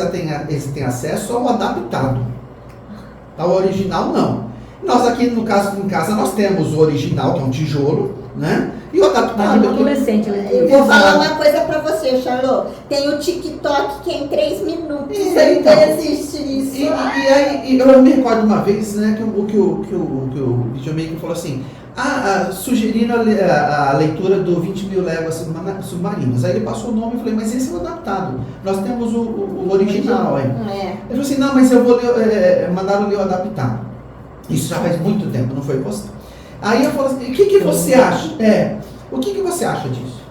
têm acesso ao adaptado. Ao original, não. Nós aqui, no caso, em casa, nós temos o original, que é um tijolo, né? E o adaptado... Imagina um adolescente. Eu vou falar uma coisa pra você, Charlotte. Tem o TikTok que é em 3 minutos. Então, existe isso. E aí, eu me recordo uma vez, né, que o videomaker falou assim, sugerindo a leitura do 20 Mil Léguas Submarinas. Aí ele passou o nome e falei, mas esse é o adaptado. Nós temos o original aí. Ele falou assim, não, mas eu vou mandar ler o adaptado. Isso já faz muito tempo, não foi você. Aí eu falo assim, o que você acha? O que você acha disso?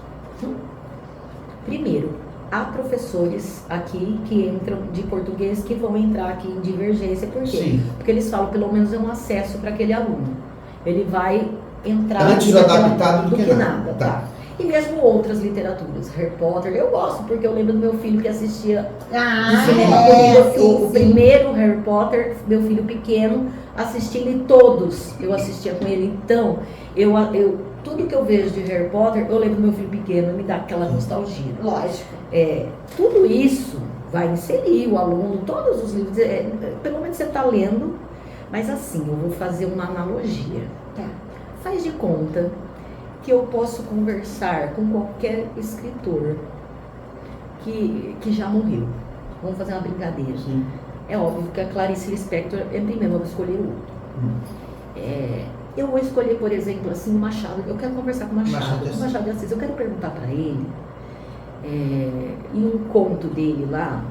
Primeiro, há professores aqui que entram de português que vão entrar aqui em divergência. Por quê? Sim. Porque eles falam, pelo menos é um acesso para aquele aluno. Ele vai entrar... Antes do adaptado do que nada. Tá. E mesmo outras literaturas. Harry Potter, eu gosto, porque eu lembro do meu filho que assistia no cinema comigo. O primeiro Harry Potter, meu filho pequeno, assistindo, e todos eu assistia com ele. Então, tudo que eu vejo de Harry Potter, eu lembro do meu filho pequeno, me dá aquela nostalgia. Lógico. Tudo isso vai inserir o aluno, todos os livros, pelo menos você está lendo, mas assim, eu vou fazer uma analogia. Tá. Faz de conta que eu posso conversar com qualquer escritor que já morreu. Vamos fazer uma brincadeira. Sim. É óbvio que a Clarice Lispector é primeiro, eu vou escolher outro. Eu vou escolher, por exemplo, assim, o Machado. Eu quero conversar com o Machado de Assis. Eu quero perguntar para ele, em um conto dele lá,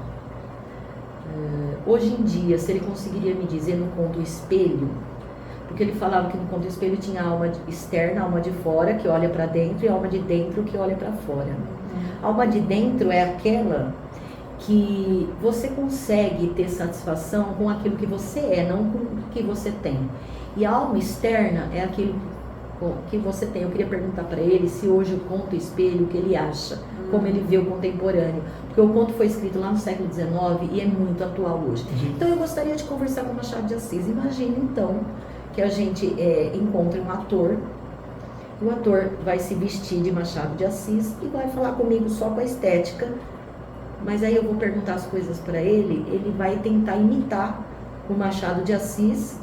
hoje em dia, se ele conseguiria me dizer no conto Espelho, porque ele falava que no conto Espelho tinha a alma externa, a alma de fora, que olha para dentro, e a alma de dentro, que olha para fora. A alma de dentro é aquela que você consegue ter satisfação com aquilo que você é, não com o que você tem. E a alma externa é aquilo que você tem. Eu queria perguntar para ele se hoje o conto Espelho, o que ele acha, como ele vê o contemporâneo. Porque o conto foi escrito lá no século XIX e é muito atual hoje. Então eu gostaria de conversar com o Machado de Assis. Imagina então que a gente encontre um ator, o ator vai se vestir de Machado de Assis e vai falar comigo só com a estética, mas aí eu vou perguntar as coisas para ele vai tentar imitar o Machado de Assis,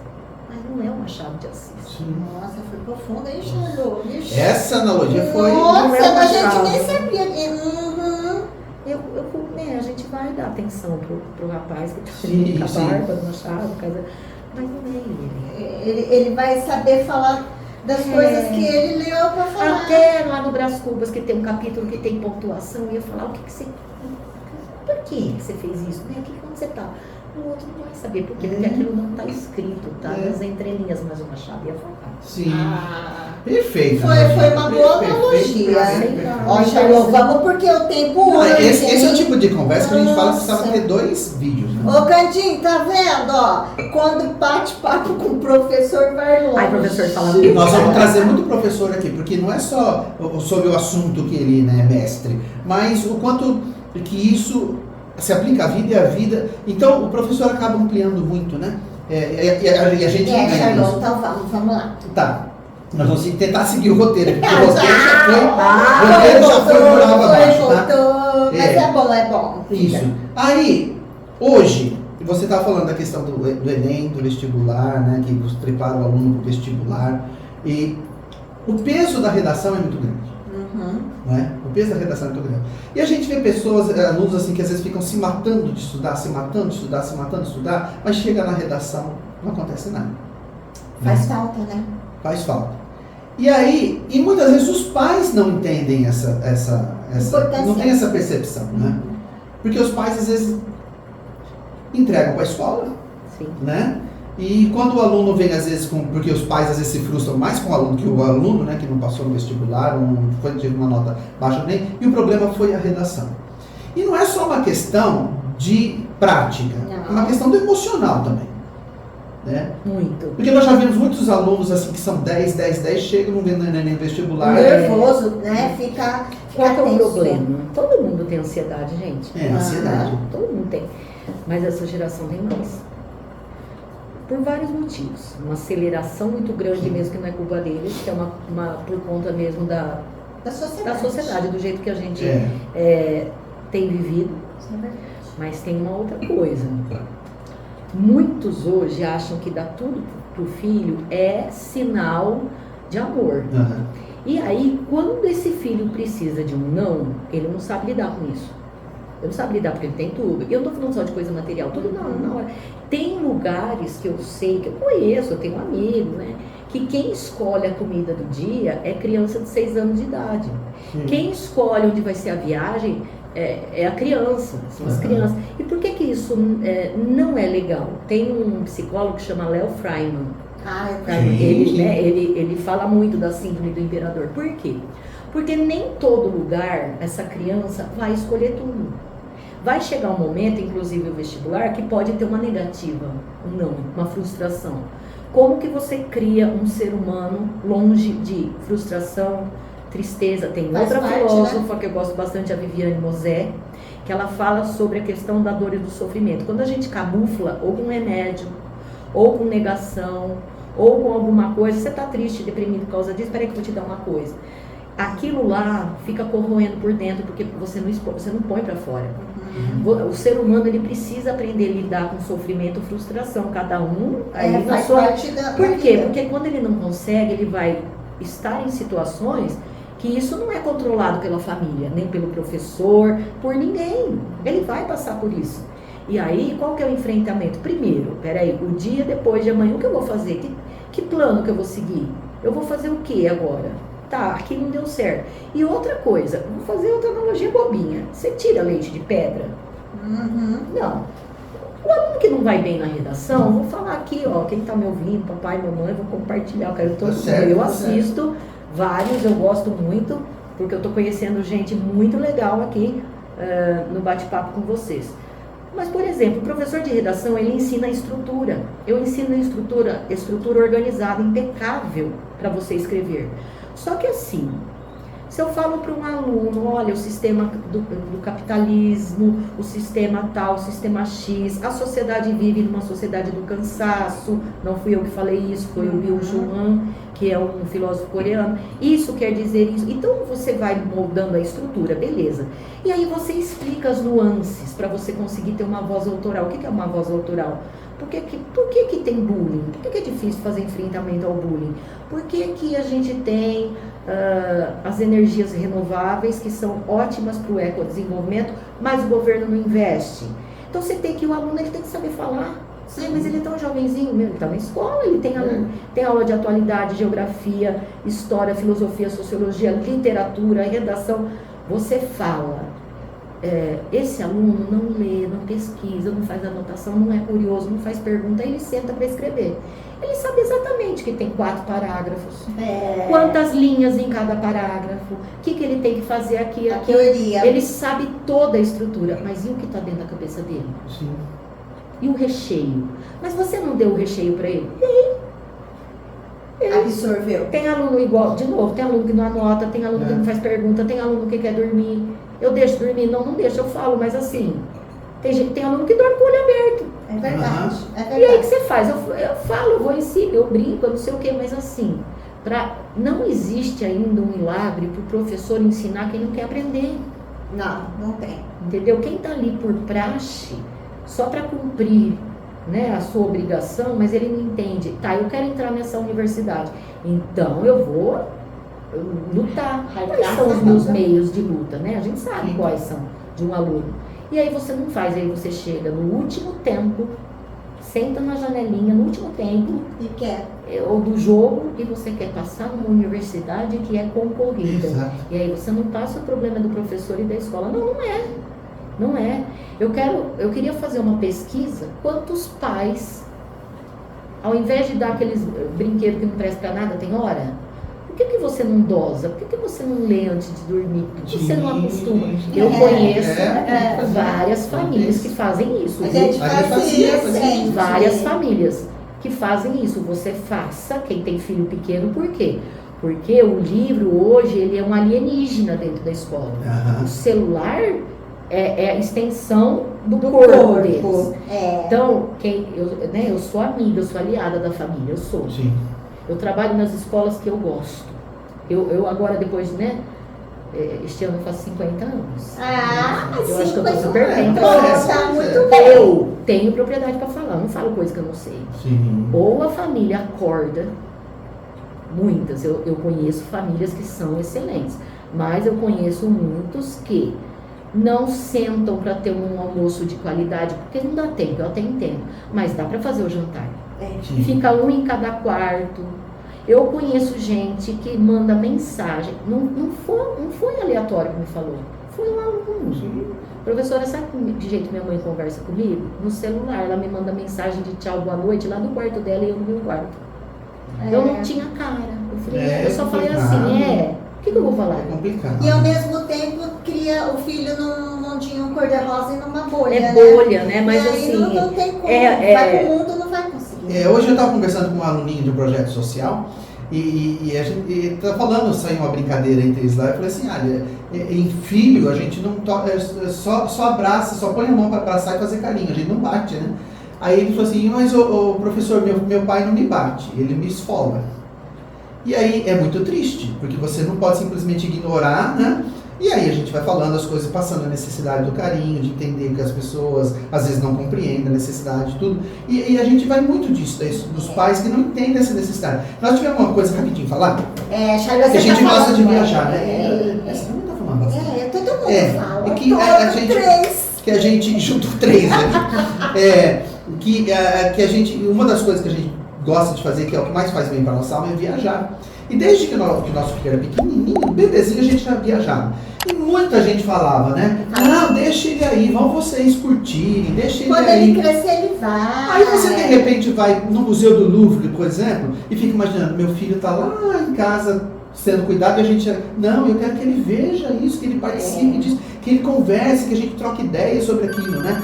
mas não é o Machado de Assis. Sim. Nossa, foi profunda, hein, Charlotte? Essa analogia foi... Nossa, a gente Machado. nem sabia. A gente vai dar atenção pro rapaz que Sim, tá com sim. a barba do Machado, Mas não é ele. Ele vai saber falar das coisas que ele leu para falar. Até lá no Brás Cubas, que tem um capítulo que tem pontuação, eu ia falar, o que você... Por que você fez isso? Né? Aqui quando você tá... O outro não vai saber por quê, porque aquilo não está escrito, tá nas entrelinhas, mas o Machado ia falar. Sim. Perfeito. Foi uma boa analogia. Ó, Charlot, vamos porque o tempo hoje. Esse é o tipo de conversa que a gente fala que precisava ter 2 vídeos. Né? Ô, Candinho, tá vendo? Ó, quando bate papo com o professor, vai longe. Aí, professor, fala Nós vamos trazer muito professor aqui, porque não é só sobre o assunto que ele é mestre, mas o quanto que isso se aplica à vida e à vida. Então, o professor acaba ampliando muito, né? E a gente... Charlot, então vamos lá. Tá. Nós vamos tentar seguir o roteiro, porque o roteiro já foi por água abaixo, tá? Mas é bom. Isso. Aí, hoje, você estava falando da questão do Enem, do vestibular, né? Que você prepara o aluno para o vestibular. E o peso da redação é muito grande. Né? O peso da redação é muito grande. E a gente vê pessoas, alunos assim, que às vezes ficam se matando de estudar, mas chega na redação, não acontece nada. Faz falta, né? Faz falta. E aí, e muitas vezes os pais não entendem não tem essa percepção, né? Porque os pais às vezes entregam para a escola, né? E quando o aluno vem às vezes porque os pais às vezes se frustram mais com o aluno que o aluno, né, que não passou no vestibular, não foi de uma nota baixa nem, e o problema foi a redação. E não é só uma questão de prática, é uma questão do emocional também. Né? Muito. Porque nós já vimos muitos alunos assim que são 10, chegam no Enem vestibular. Nervoso, né? Qual é o problema? Todo mundo tem ansiedade, gente. Ansiedade. Todo mundo tem. Mas essa geração tem mais. Por vários motivos. Uma aceleração muito grande, mesmo que não é culpa deles, que é por conta mesmo da sociedade, do jeito que a gente tem vivido. Mas tem uma outra coisa. Muitos hoje acham que dar tudo pro filho é sinal de amor. E aí, quando esse filho precisa de um não, ele não sabe lidar com isso. Ele não sabe lidar porque ele tem tudo. E eu não tô falando só de coisa material, tudo na hora. Tem lugares que eu sei, que eu conheço, eu tenho um amigo, né? Que quem escolhe a comida do dia é criança de 6 anos de idade. Quem escolhe onde vai ser a viagem é a criança, são as crianças. E por que isso não é legal? Tem um psicólogo que chama Léo Freiman. Ele fala muito da síndrome do imperador. Por quê? Porque nem todo lugar essa criança vai escolher tudo. Vai chegar um momento, inclusive o vestibular, que pode ter uma negativa, um não, uma frustração. Como que você cria um ser humano longe de frustração, tristeza? Tem outra filósofa, né, que eu gosto bastante, a Viviane Mosé, que ela fala sobre a questão da dor e do sofrimento. Quando a gente camufla ou com remédio, ou com negação, ou com alguma coisa, você está triste, deprimido por causa disso, peraí que eu vou te dar uma coisa. Aquilo lá fica corroendo por dentro, porque você não põe para fora. O ser humano, ele precisa aprender a lidar com sofrimento e frustração, cada um aí na sua... Por quê? Porque quando ele não consegue, ele vai estar em situações que isso não é controlado pela família, nem pelo professor, por ninguém. Ele vai passar por isso. E aí, qual que é o enfrentamento? Primeiro, peraí, o dia depois de amanhã, o que eu vou fazer? Que plano que eu vou seguir? Eu vou fazer o que agora? Tá, aqui não deu certo. E outra coisa, vou fazer outra analogia bobinha. Você tira leite de pedra? Não. O aluno que não vai bem na redação, vou falar aqui, ó, quem tá me ouvindo, papai, mamãe, vou compartilhar, eu quero todo mundo. Eu assisto vários, eu gosto muito, porque eu tô conhecendo gente muito legal aqui no bate-papo com vocês. Mas, por exemplo, o professor de redação, ele ensina a estrutura. Eu ensino a estrutura organizada, impecável, para você escrever. Só que assim, se eu falo para um aluno, olha, o sistema do capitalismo, o sistema tal, o sistema X, a sociedade vive numa sociedade do cansaço, não fui eu que falei isso, foi o Byung-Chul Han, que é um filósofo coreano, isso quer dizer isso. Então você vai moldando a estrutura, beleza. E aí você explica as nuances para você conseguir ter uma voz autoral. O que é uma voz autoral? Por que tem bullying? Por que é difícil fazer enfrentamento ao bullying? Por que a gente tem as energias renováveis, que são ótimas para o ecodesenvolvimento, mas o governo não investe? Então o aluno ele tem que saber falar. Ai, mas ele é tão jovenzinho, ele está na escola, ele tem aula de atualidade, geografia, história, filosofia, sociologia, literatura, redação. Você fala, esse aluno não lê, não pesquisa, não faz anotação, não é curioso, não faz pergunta, ele senta para escrever. Ele sabe exatamente que tem 4 parágrafos, quantas linhas em cada parágrafo, o que ele tem que fazer aqui, A teoria. Ele sabe toda a estrutura, mas e o que está dentro da cabeça dele? Sim. E o recheio? Mas você não deu o recheio para ele? Absorveu. Tem aluno igual, de novo, tem aluno que não anota, tem aluno que não faz pergunta, tem aluno que quer dormir. Eu deixo dormir? Não deixo, eu falo, mas assim, tem aluno que dorme com o olho aberto. É verdade. É verdade. E aí o que você faz? Eu falo, eu vou ensinar, eu brinco, eu não sei o que, mas assim, não existe ainda um milagre para o professor ensinar quem não quer aprender. Não tem. Entendeu? Quem está ali por praxe, só para cumprir, né, a sua obrigação, mas ele não entende. Tá, eu quero entrar nessa universidade, então eu vou lutar. Quais são os meus meios de luta, né? A gente sabe quais são de um aluno. E aí você não faz, aí você chega no último tempo, senta na janelinha, no último tempo, E quer. ou do jogo, e você quer passar numa universidade que é concorrida. Exato. E aí você não passa o problema do professor e da escola. Não é. Eu queria fazer uma pesquisa, quantos pais, ao invés de dar aqueles brinquedos que não prestam pra nada, tem hora? Por que você não dosa? Por que você não lê antes de dormir? Por que você não acostuma? Eu conheço várias famílias que fazem isso. A gente fazia sempre. Várias famílias que fazem isso. Você faça, quem tem filho pequeno, por quê? Porque o livro hoje, ele é um alienígena dentro da escola. O celular é a extensão do corpo deles. Então, eu sou amiga, eu sou aliada da família, eu sou. Sim. Eu trabalho nas escolas que eu gosto. Eu agora, depois, este ano eu faço 50 anos. Eu acho que eu estou super bem. Tá muito bem. Eu tenho propriedade para falar, não falo coisa que eu não sei. Sim. Ou a família acorda, muitas, eu conheço famílias que são excelentes, mas eu conheço muitos que não sentam para ter um almoço de qualidade, porque não dá tempo, eu até entendo, mas dá para fazer o jantar. Sim. Fica um em cada quarto. Eu conheço gente que manda mensagem, não foi aleatório que me falou, foi um aluno. Professora, sabe de jeito que minha mãe conversa comigo? No celular, ela me manda mensagem de tchau, boa noite, lá no quarto dela e eu no meu quarto. Eu não tinha cara. Eu só falei assim, o que eu vou falar? É complicado. E ao mesmo tempo cria o filho num mundinho cor-de-rosa e numa bolha. É bolha, né? Mas e aí assim. não tem como. Vai pro mundo, não vai conseguir. Hoje eu estava conversando com uma aluninha de um projeto social e a gente tá falando, saiu uma brincadeira entre eles lá. Eu falei assim: olha, em filho a gente não só abraça, só põe a mão para abraçar e fazer carinho, a gente não bate, né? Aí ele falou assim: mas o professor, meu pai não me bate, ele me esfola. E aí é muito triste, porque você não pode simplesmente ignorar, né? E aí a gente vai falando as coisas, passando a necessidade do carinho, de entender que as pessoas às vezes não compreendem a necessidade, tudo. E a gente vai muito disso, dos pais que não entendem essa necessidade. Nós tivemos uma coisa rapidinho falar, Charles, que a gente tá gosta de falando, viajar, né? Você também tá falando bastante. Todo mundo fala. É que a gente, que a gente juntou 3, né? Que a gente, uma das coisas que a gente gosta de fazer, que é o que mais faz bem para nossa alma, é viajar. E desde que o nosso filho era pequenininho, bebezinho, a gente já viajava. E muita gente falava, né? Não, deixa ele aí, vão vocês curtirem, deixa ele aí. Quando ele crescer, ele vai. Aí você de repente vai no Museu do Louvre, por exemplo, e fica imaginando, meu filho está lá em casa sendo cuidado e a gente... Não, eu quero que ele veja isso, que ele participe disso, que ele converse, que a gente troque ideias sobre aquilo, né?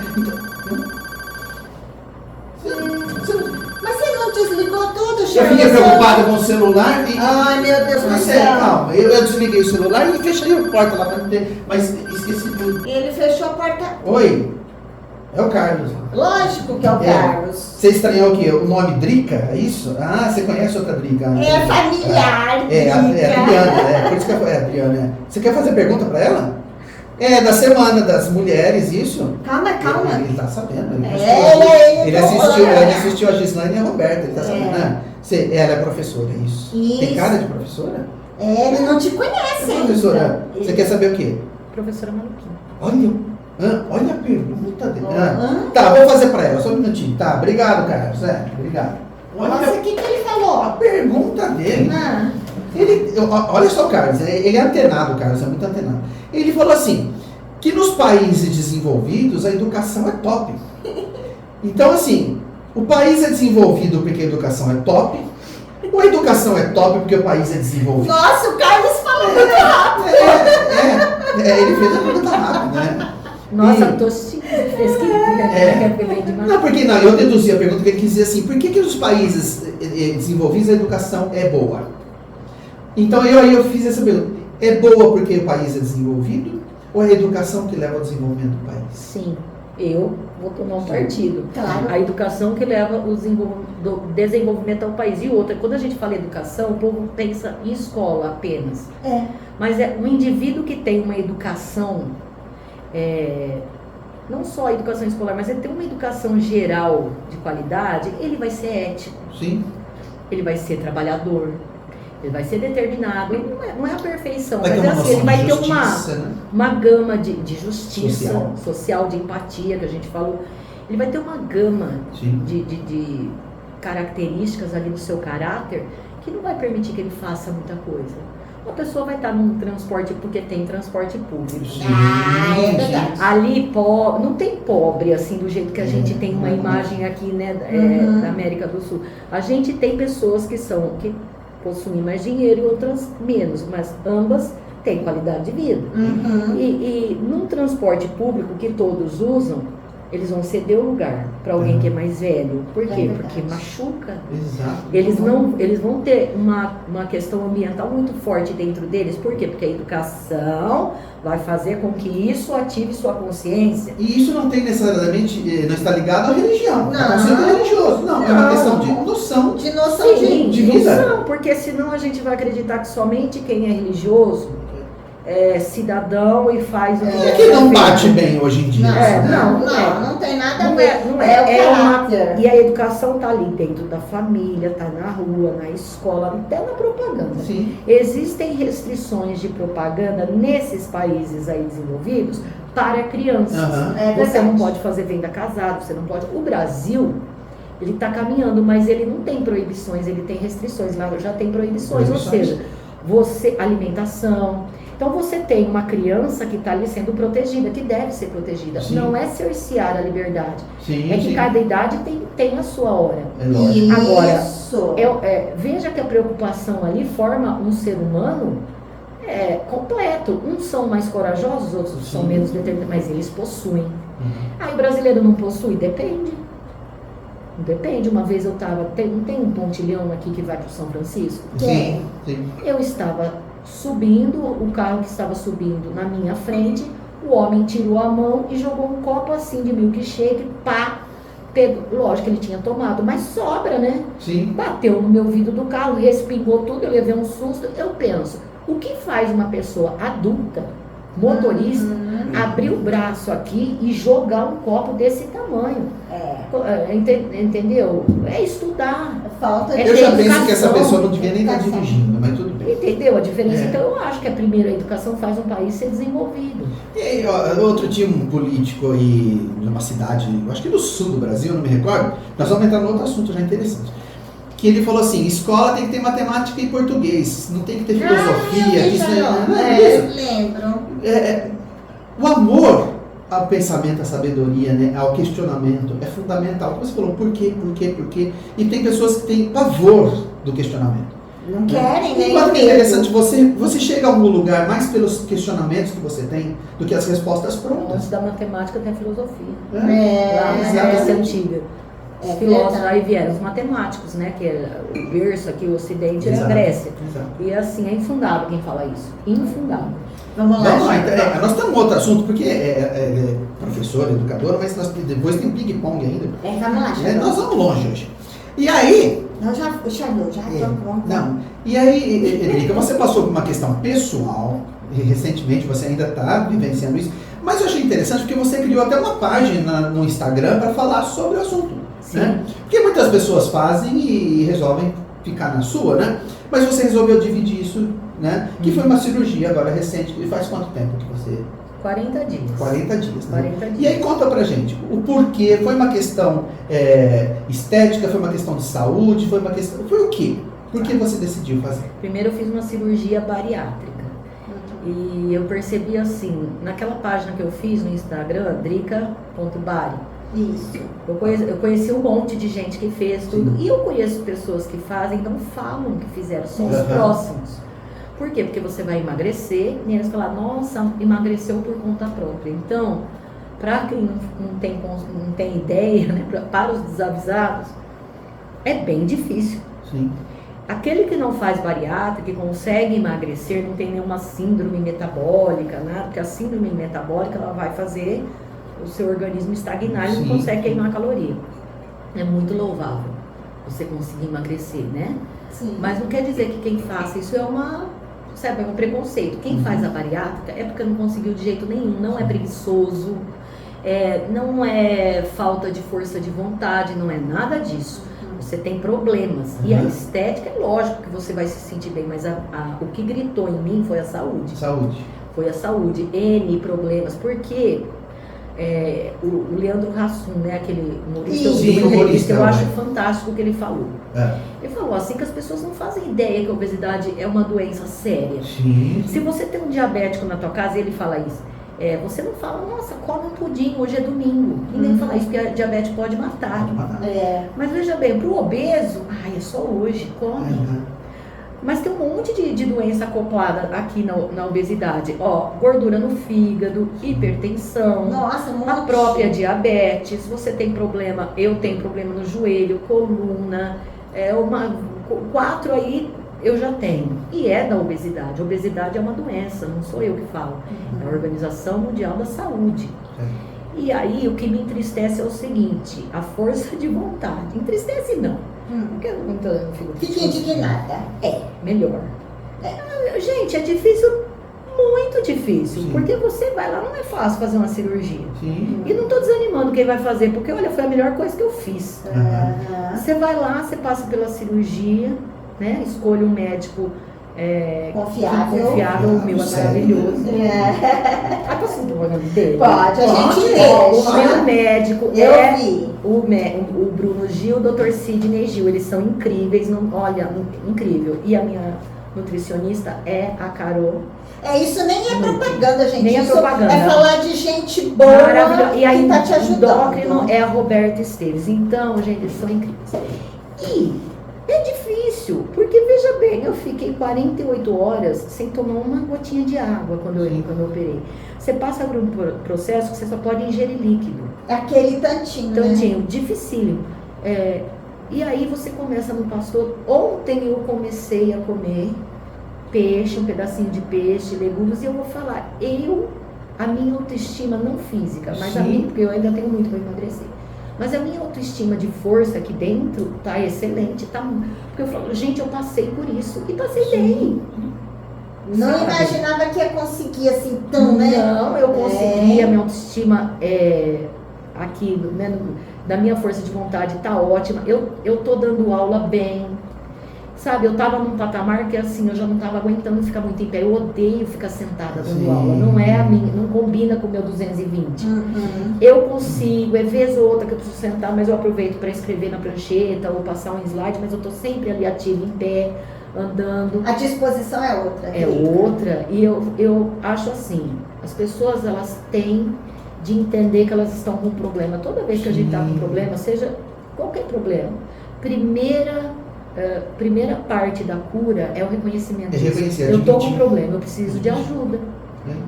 Então, Mas você não desligou tudo, eu Charles? fiquei preocupada com o celular e... Ai, meu Deus do Mas céu. calma, eu desliguei o celular e fechei a porta lá para não ter... Mas esqueci tudo. Ele fechou a porta. Oi, é o Carlos. Lógico que é o Carlos. Você estranhou o quê? O nome Drica? É isso? Ah, você conhece outra Drica? É familiar. A Adriana, por isso que é a Adriana. Você quer fazer pergunta para ela? Da Semana das Mulheres, isso? Calma. Ele tá sabendo. Ele assistiu a Gislaine e a Roberta, ele tá sabendo, né? Ela é professora, isso. Tem cara de professora? Ele não te conhece ainda. Professora, você quer saber o quê? Professora maluquinha. Olha, Olha a pergunta dele. Tá, vou fazer para ela, só um minutinho. Tá, obrigado, Carlos. Obrigado. Nossa, o que ele falou? A pergunta dele. Olha só, Carlos, ele é antenado, Carlos, é muito antenado. Ele falou assim, que nos países desenvolvidos a educação é top. Então, assim, o país é desenvolvido porque a educação é top, ou a educação é top porque o país é desenvolvido? Nossa, o Carlos falou muito rápido. Ele fez a pergunta rápida, né? Nossa, eu tô fresquinha. Não, porque não, eu deduzi a pergunta que ele quis dizer assim, por que nos países desenvolvidos a educação é boa? Então eu fiz essa pergunta, é boa porque o país é desenvolvido, ou é a educação que leva ao desenvolvimento do país? Sim, eu vou tomar um partido. Claro. A educação que leva o desenvolvimento ao país. E outra, quando a gente fala educação, o povo pensa em escola apenas. Mas é um indivíduo que tem uma educação, não só a educação escolar, mas ele tem uma educação geral de qualidade, ele vai ser ético. Sim. Ele vai ser trabalhador. Ele vai ser determinado, não é a perfeição, vai mas ter assim, ele vai ter justiça, uma gama de justiça social, de empatia que a gente falou. Ele vai ter uma gama de características ali no seu caráter que não vai permitir que ele faça muita coisa. Uma pessoa vai estar num transporte porque tem transporte público. É verdade. Ali não tem pobre assim do jeito que a gente tem uma imagem aqui, né, da América do Sul. A gente tem pessoas que possuem mais dinheiro e outras menos, mas ambas têm qualidade de vida. E num transporte público que todos usam, eles vão ceder o lugar para alguém que é mais velho. Por quê? Porque machuca. Exato. Eles vão ter uma questão ambiental muito forte dentro deles. Por quê? Porque a educação vai fazer com que isso ative sua consciência. E isso não tem necessariamente, não está ligado à religião. Não. É conceito religioso. Não, é uma questão de noção. De noção de vida. Não, porque senão a gente vai acreditar que somente quem é religioso é cidadão e faz o que não bate bem hoje em dia. Não tem nada a ver. Não é. E a educação está ali dentro da família, está na rua, na escola, até na propaganda. Sim. Existem restrições de propaganda nesses países aí desenvolvidos para crianças. Você não pode fazer venda casada, você não pode. O Brasil, ele está caminhando, mas ele não tem proibições, ele tem restrições. Lá já tem proibições. Ou seja, alimentação. Então você tem uma criança que está ali sendo protegida, que deve ser protegida. Sim. Não é cercear a liberdade. Sim, é que cada idade tem a sua hora. É lógico. Agora, veja que a preocupação ali forma um ser humano completo. Uns são mais corajosos, outros são menos determinados, mas eles possuem. Aí o brasileiro não possui? Depende. Depende. Uma vez eu estava... Não tem um pontilhão aqui que vai para o São Francisco? Sim. Eu estava subindo, o carro que estava subindo na minha frente, o homem tirou a mão e jogou um copo assim de milkshake, pegou, lógico que ele tinha tomado, mas sobra, né? Sim. Bateu no meu vidro do carro, respingou tudo, eu levei um susto. Eu penso, o que faz uma pessoa adulta, motorista, abrir o braço aqui e jogar um copo desse tamanho? Entendeu? É estudar. Eu já penso que essa pessoa não devia nem estar dirigindo, mas tudo bem. Entendeu a diferença? Então eu acho que a primeira educação faz um país ser desenvolvido. E outro dia um político aí numa cidade, eu acho que do sul do Brasil, não me recordo, nós vamos entrar num outro assunto já interessante. Que ele falou assim, escola tem que ter matemática e português, não tem que ter filosofia. Lembro. O amor ao pensamento, à sabedoria, né, ao questionamento é fundamental. Você falou por quê? E tem pessoas que têm pavor do questionamento. Não querem, né? Enquanto é interessante, você chega a algum lugar mais pelos questionamentos que você tem do que as respostas prontas. Antes da matemática tem a filosofia. Lá na Grécia antiga. Os filósofos verdade. aí vieram, os matemáticos, né? Que é o berço aqui, o ocidente, é a Grécia. Exato. E assim, é infundável quem fala isso. Infundável. Vamos lá, nós temos um outro assunto, porque é professora, educadora, mas depois tem ping-pong ainda. Vamos lá, nós vamos longe hoje. E aí... Nós já estamos prontos. Não. E aí, Edrica, você passou por uma questão pessoal, e recentemente você ainda está vivenciando isso, mas eu achei interessante porque você criou até uma página no Instagram para falar sobre o assunto. Sim. Né? Porque muitas pessoas fazem e resolvem ficar na sua, né? Mas você resolveu dividir isso, né? Que foi uma cirurgia agora recente. E faz quanto tempo que você... 40 dias. 40 dias, né? 40 dias. E aí conta pra gente, o porquê, foi uma questão estética, foi uma questão de saúde, foi o quê? Por que você decidiu fazer? Primeiro eu fiz uma cirurgia bariátrica. E eu percebi assim, naquela página que eu fiz no Instagram, drica.bari. Isso. Eu conheci um monte de gente que fez tudo. Sim. E eu conheço pessoas que fazem e não falam que fizeram, são os Uhum. próximos. Por quê? Porque você vai emagrecer e eles falam, nossa, emagreceu por conta própria. Então, para quem não tem ideia, né, para os desavisados, é bem difícil. Sim. Aquele que não faz bariátrica, que consegue emagrecer, não tem nenhuma síndrome metabólica, nada, porque a síndrome metabólica ela vai fazer o seu organismo estagnar e não Sim. consegue queimar caloria. É muito louvável você conseguir emagrecer, né? Sim. Mas não quer dizer que quem faça isso é um preconceito. Quem faz a bariátrica é porque não conseguiu de jeito nenhum, não é preguiçoso, não é falta de força de vontade, não é nada disso. Você tem problemas. E a estética, é lógico que você vai se sentir bem, mas o que gritou em mim foi a saúde. Saúde. Foi a saúde. N problemas. Porque o Leandro Hassum, né, aquele humorista, Sim, eu vi uma entrevista, eu humorista, acho fantástico o que ele falou. Ele falou assim que as pessoas não fazem ideia que a obesidade é uma doença séria. Sim. Se você tem um diabético na tua casa e ele fala isso, você não fala, nossa, come um pudim, hoje é domingo. Ninguém fala isso, porque a diabetes pode matar. Pode matar. Mas veja bem, pro obeso, é só hoje, come. Mas tem um monte de doença acoplada aqui na obesidade. Ó, gordura no fígado, hipertensão, Nossa, um monte. a própria diabetes, você tem problema, eu tenho problema no joelho, coluna, 4 aí eu já tenho. E é da obesidade. A obesidade é uma doença, não sou eu que falo. É a Organização Mundial da Saúde. E aí o que me entristece é o seguinte, a força de vontade. Entristece não. Porque eu não fico Fique indignada. melhor. Gente, é difícil, muito difícil. Sim. Porque você vai lá, não é fácil fazer uma cirurgia. Sim. E não tô desanimando quem vai fazer, porque olha, foi a melhor coisa que eu fiz. Você vai lá, você passa pela cirurgia, né? Escolhe um médico Confiável. o meu é maravilhoso. Posso ir propaganda dele? Pode, a gente O deixa. meu médico Eu vi. o Bruno Gil, o Dr. Sidney Gil, eles são incríveis, olha, incrível. E a minha nutricionista é a Carol. Isso nem é propaganda, gente. Nem é Isso propaganda. é falar de gente boa Maravilhoso. E aí, que tá te o ajudando. endócrino é a Roberta Esteves. Então, gente, eles são incríveis. E é difícil, porque veja bem, eu fiquei 48 horas sem tomar uma gotinha de água quando eu operei. Você passa por um processo que você só pode ingerir líquido. Aquele tantinho, Tantinho, dificílimo. E aí você começa no pastor. Ontem eu comecei a comer peixe, um pedacinho de peixe, legumes, e eu vou falar, a minha autoestima, não física, mas Sim. a minha, porque eu ainda tenho muito para emagrecer. Mas a minha autoestima de força aqui dentro tá excelente, porque eu falo, gente, eu passei por isso e passei bem. Não Sabe? imaginava que ia conseguir assim tão, né? Não, eu consegui, a minha autoestima aqui, né, da minha força de vontade tá ótima. Eu tô dando aula bem. Sabe, eu tava num patamar que assim, eu já não tava aguentando ficar muito em pé. Eu odeio ficar sentada dando Sim. aula. Não é a minha, não combina com o meu 220. Eu consigo, vez ou outra que eu preciso sentar, mas eu aproveito para escrever na prancheta ou passar um slide, mas eu tô sempre ali ativa em pé, andando. A disposição é outra. É outra. E eu acho assim, as pessoas elas têm de entender que elas estão com um problema. Toda vez que a gente tá com um problema, seja qualquer problema, primeira parte da cura é o reconhecimento. Reconhecer, Eu tô com admitir. um problema, eu preciso de ajuda.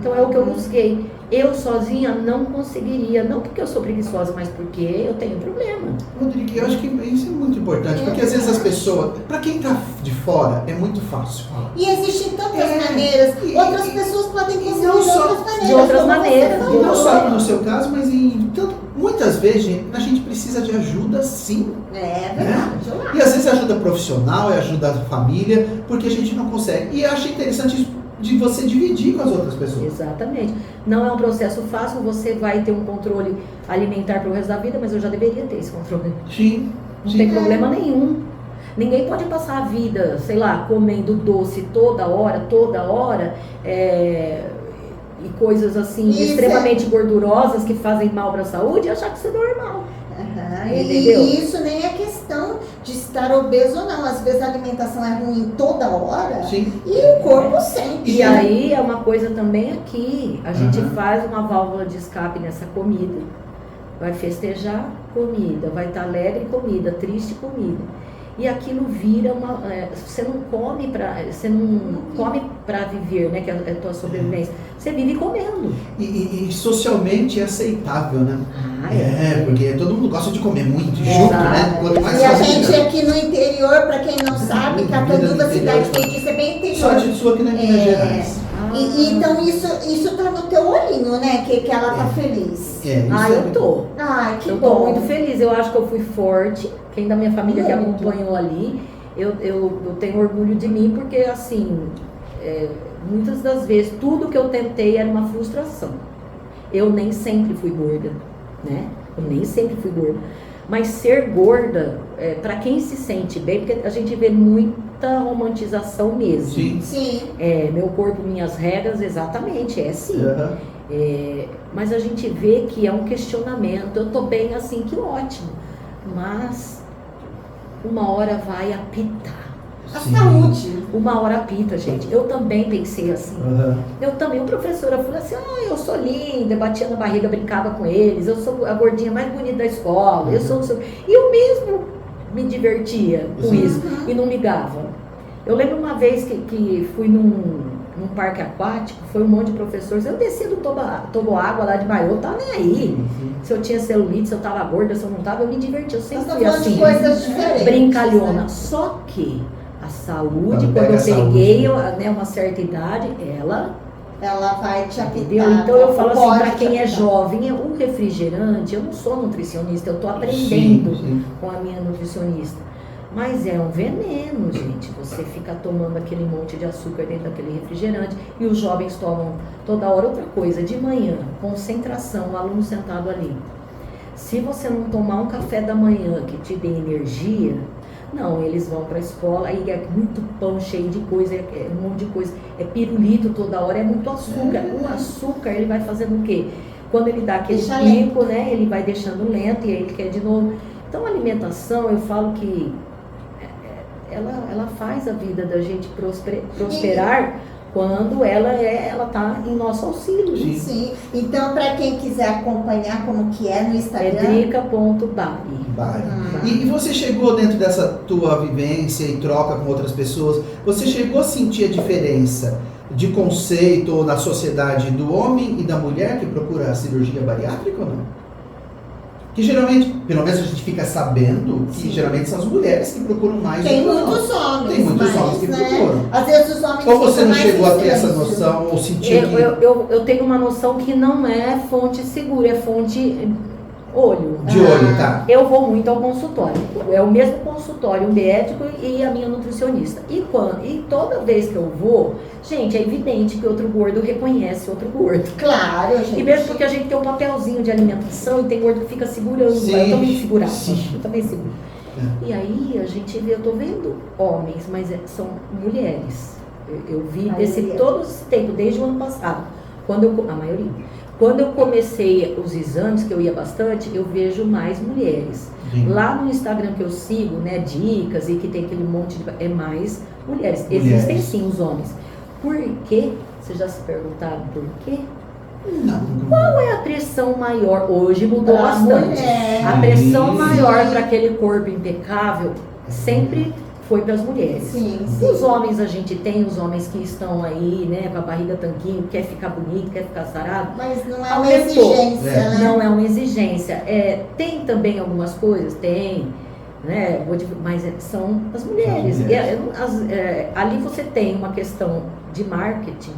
Então é o que eu busquei. Eu sozinha não conseguiria, não porque eu sou preguiçosa, mas porque eu tenho problema. Rodrigo, eu acho que isso é muito importante, porque às vezes as pessoas, para quem tá de fora, é muito fácil falar. E existem tantas maneiras. Outras pessoas podem conseguir não de só- outras maneiras. de outras como você maneiras, falou. E não só no seu caso, mas muitas vezes a gente precisa de ajuda sim. É verdade. E às vezes ajuda profissional, ajuda a família, porque a gente não consegue. E eu achei interessante isso de você dividir com as outras pessoas. Exatamente. Não é um processo fácil, você vai ter um controle alimentar pro resto da vida, mas eu já deveria ter esse controle. Sim. Não tem problema nenhum. Ninguém pode passar a vida, sei lá, comendo doce toda hora, e coisas assim Isso extremamente gordurosas que fazem mal para a saúde e achar que isso é normal. Entendeu? E isso nem é questão de estar obeso ou não. Às vezes a alimentação é ruim toda hora. Sim. E o corpo sente. E aí é uma coisa também aqui, a gente Uhum. faz uma válvula de escape nessa comida, vai festejar comida, vai estar alegre comida, triste comida. E aquilo vira uma. Você não come para viver, né? Que é a tua sobrevivência. Você vive comendo. E socialmente é aceitável, né? Ah, porque todo mundo gosta de comer muito junto, Exato. né? Quanto mais E a fácil, gente melhor. aqui no interior, pra quem não sabe, Vida Cataduva, no cidade interior. feitiça, é bem interior. Só de sua aqui na Minas Gerais. E então isso tá no teu olhinho, né? Que ela tá feliz. Ah, eu tô. Ai, que Eu bom. tô muito feliz. Eu acho que eu fui forte. Quem da minha família que Muito. acompanhou ali, eu tenho orgulho de mim, porque assim, muitas das vezes, tudo que eu tentei era uma frustração. Eu nem sempre fui gorda, né? Eu nem sempre fui gorda. Mas ser gorda, para quem se sente bem, porque a gente vê muita romantização mesmo. Sim. Sim. Meu corpo, minhas regras, exatamente, é assim. Uhum. Mas a gente vê que é um questionamento. Eu tô bem assim, que ótimo. Mas uma hora vai apitar. A Sim. saúde. Uma hora apita, gente. Eu também pensei assim. Uhum. Eu também, o professor falou assim, eu sou linda, batia na barriga, brincava com eles, eu sou a gordinha mais bonita da escola, eu sou... E eu mesmo me divertia com Sim. isso e não ligava. Eu lembro uma vez que fui num parque aquático, foi um monte de professores, eu descia do toboágua lá de maiô, eu tava nem aí. Uhum. Se eu tinha celulite, se eu tava gorda, se eu não tava, eu me divertia, eu sempre Nós fui estamos assim, falando de coisas diferentes. brincalhona. Né? Só que a saúde, Quando quando pega eu a saúde, peguei né? uma certa idade, Ela vai te apitar. entendeu? Então eu falo assim, Pode para te quem é apitar. jovem, o refrigerante, eu não sou nutricionista, eu tô aprendendo Sim. com a minha nutricionista. Mas é um veneno, gente. Você fica tomando aquele monte de açúcar dentro daquele refrigerante e os jovens tomam toda hora. Outra coisa, de manhã, concentração, o aluno sentado ali. Se você não tomar um café da manhã que te dê energia, não, eles vão para a escola, aí é muito pão cheio de coisa, é um monte de coisa, é pirulito toda hora, é muito açúcar. O açúcar, ele vai fazendo o quê? Quando ele dá aquele Deixa pico, né, ele vai deixando lento e aí ele quer de novo. Então a alimentação, eu falo que ela faz a vida da gente prosperar quando ela tá em nosso auxílio. Sim. Sim. Então, para quem quiser acompanhar como que é no Instagram. Drica.bari. E você chegou dentro dessa tua vivência e troca com outras pessoas, você chegou a sentir a diferença de conceito na sociedade do homem e da mulher que procura a cirurgia bariátrica ou não? Que geralmente, pelo menos a gente fica sabendo que Sim. geralmente são as mulheres que procuram mais. Tem do que os muitos homens. Tem muitos mas, homens que né, procuram. Às vezes os homens Ou você ficam não mais chegou a ter essa silêncio. noção ou sentir que... Eu tenho uma noção que não é fonte segura, é fonte olho. De olho, tá? Eu vou muito ao consultório. É o mesmo consultório, o médico e a minha nutricionista. E toda vez que eu vou, gente, é evidente que outro gordo reconhece outro gordo. Claro, gente. E mesmo porque a gente tem um papelzinho de alimentação e tem gordo que fica segurando. Sim, Eu também segurava. sim. Eu também seguro. E aí a gente vê, eu tô vendo homens, mas são mulheres. Eu vi todo esse tempo, desde o ano passado. A maioria. Quando eu comecei os exames, que eu ia bastante, eu vejo mais mulheres. Sim. Lá no Instagram que eu sigo, né, dicas e que tem aquele monte de... É mais mulheres. Mulheres. Existem sim os homens. Por quê? Vocês já se perguntaram por quê? Não. Qual é a pressão maior? Hoje mudou Pra bastante. mulher. A pressão Sim. maior para aquele corpo impecável sempre foi para as mulheres. Sim, Os sim. homens a gente tem, os homens que estão aí, né, com a barriga tanquinho, quer ficar bonito, quer ficar sarado. Mas não é uma Aumentou. exigência, né? Não é uma exigência. Tem também algumas coisas, né, mas são as mulheres. As mulheres. Ali você tem uma questão de marketing,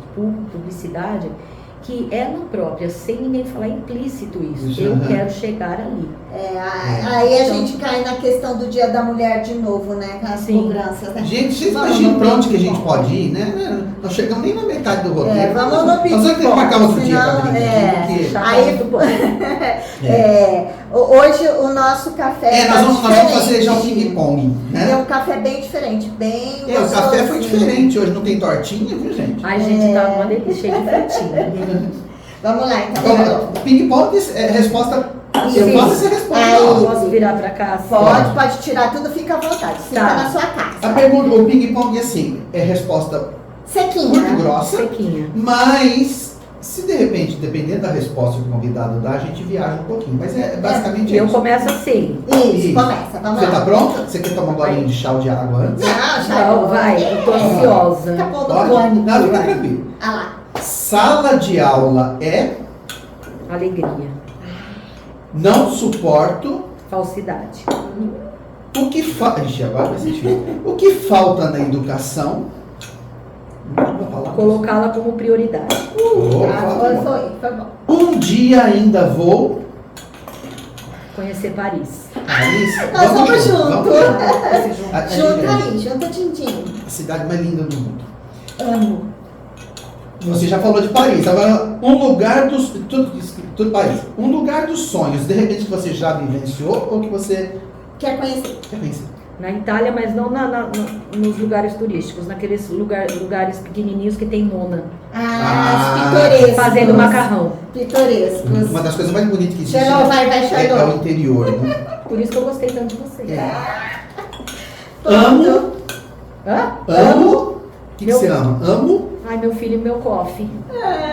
publicidade, que ela própria, sem ninguém falar, implícito isso. Eu Uhum. quero chegar ali. Aí a Então- gente cai na questão do Dia da Mulher de novo, né? Com as Sim. cobranças, né? Gente, vocês Vamos imaginam no pra onde que a gente ping-pong. pode ir, né? Nós chegamos nem na metade do roteiro. Vamos no Nós vamos ter que ping-pong, marcar outro dia, senão, Patrícia, porque chá Aí- muito bom. Hoje o nosso café Nós vamos diferente. fazer já o ping-pong, É né? um café bem diferente, bem O café foi gostosinho. diferente, hoje não tem tortinha, viu, gente? Ai, gente, tá uma delícia, cheio de frutinha. Vamos lá, então. Então, ping-pong é resposta. Eu Isso. faço essa resposta. Aí. não. Posso virar pra cá? assim? Pode tirar tudo, fica à vontade. Fica Tá. na sua A casa. pergunta, o ping-pong é assim, é resposta Sequinha. curta e grossa, Sequinha. mas se de repente, dependendo da resposta que o convidado dá, a gente viaja um pouquinho. Mas é basicamente Eu isso. começo assim. Isso, começa, vamos Você lá. tá pronta? Você quer tomar um golinho de chá ou de água antes? Não, vai, eu tô ansiosa. Tá bom, Pode? pânico. Não, fica tranquilo. Ah lá. Sala de aula é Alegria. não suporto Falsidade. o que falta. Ixi, agora vai ser difícil. O que falta na educação? Não vou falar. Colocá-la como prioridade. Foi bom. Um dia ainda vou. Conhecer Paris. Paris. Nós vamos junto. Junta A aí, junta Tintim. cidade mais linda do mundo. Amo. Você já falou de Paris. Agora, um lugar dos. Tudo Paris. Um lugar dos sonhos. De repente que você já vivenciou ou que você Quer conhecer? quer conhecer? Na Itália, mas não nos lugares turísticos, naqueles lugares pequenininhos que tem nona. Os pitorescos. Fazendo macarrão. Pitorescos. Uma das coisas mais bonitas que existe Xarol, vai, é Xarol. o interior, né? Por isso que eu gostei tanto de você. Amo. Hã? Amo. O que Meu- você ama? Amo. Ai, meu filho e meu coffee.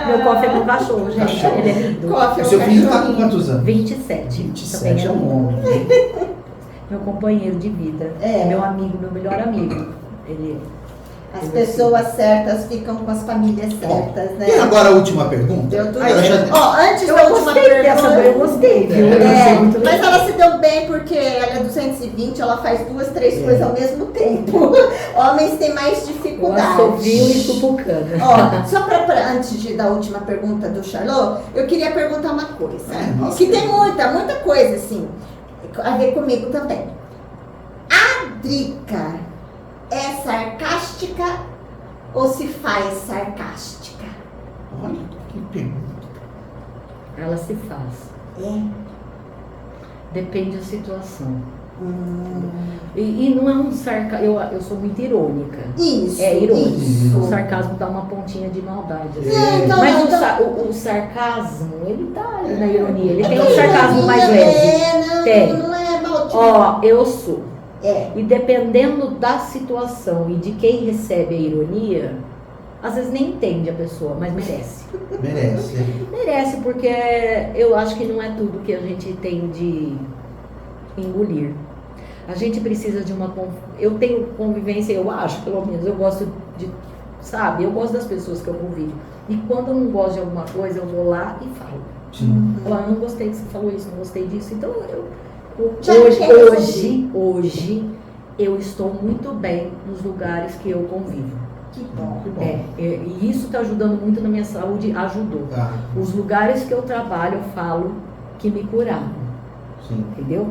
Meu coffee é com cachorro, gente. Cachorro. Ele é lindo. Coffee é O seu filho tá com cachorrinho. quantos anos? 27. 27 Também é um lindo. homem. Meu companheiro de vida. É. Meu amigo, meu melhor amigo. Ele As pessoas certas ficam com as famílias certas, E né? agora a última pergunta. Deu tudo Ah, eu certo. já- Ó, antes Eu da última gostei dessa, eu pergunta. gostei, viu? Eu É, achei muito Mas legal. ela se deu bem porque ela é 220, ela faz 2, 3 coisas ao mesmo tempo. Homens têm mais Eu dificuldade. assovio e tupucana. Ó, só antes da última pergunta do Charlot, eu queria perguntar uma coisa. Nossa, Que tem muita coisa, assim, a ver comigo também. A Drica é sarcástica ou se faz sarcástica? Olha, que pergunta. Ela se faz. É. Depende da situação. E não é um sarcasmo. Eu sou muito irônica. Isso. É irônico. Isso. O sarcasmo dá uma pontinha de maldade. assim. É, então, Mas então- o sarcasmo, ele tá ali na ironia. Ele É tem que um sarcasmo mais ironia, leve. Tem. Não é maldito. Ó, eu sou. É. E dependendo da situação e de quem recebe a ironia, às vezes nem entende a pessoa, mas merece. Merece. Merece, porque eu acho que não é tudo que a gente tem de engolir. A gente precisa de uma... Eu tenho convivência, eu acho, pelo menos, eu gosto de... Sabe, eu gosto das pessoas que eu convivo. E quando eu não gosto de alguma coisa, eu vou lá e falo. Sim. Falar, eu não gostei que você falou isso, não gostei disso. Então, Já hoje, eu estou muito bem nos lugares que eu convivo. Que bom. Que bom. E isso está ajudando muito na minha saúde, ajudou. Tá. Os lugares que eu trabalho, eu falo que me curaram, Sim. entendeu?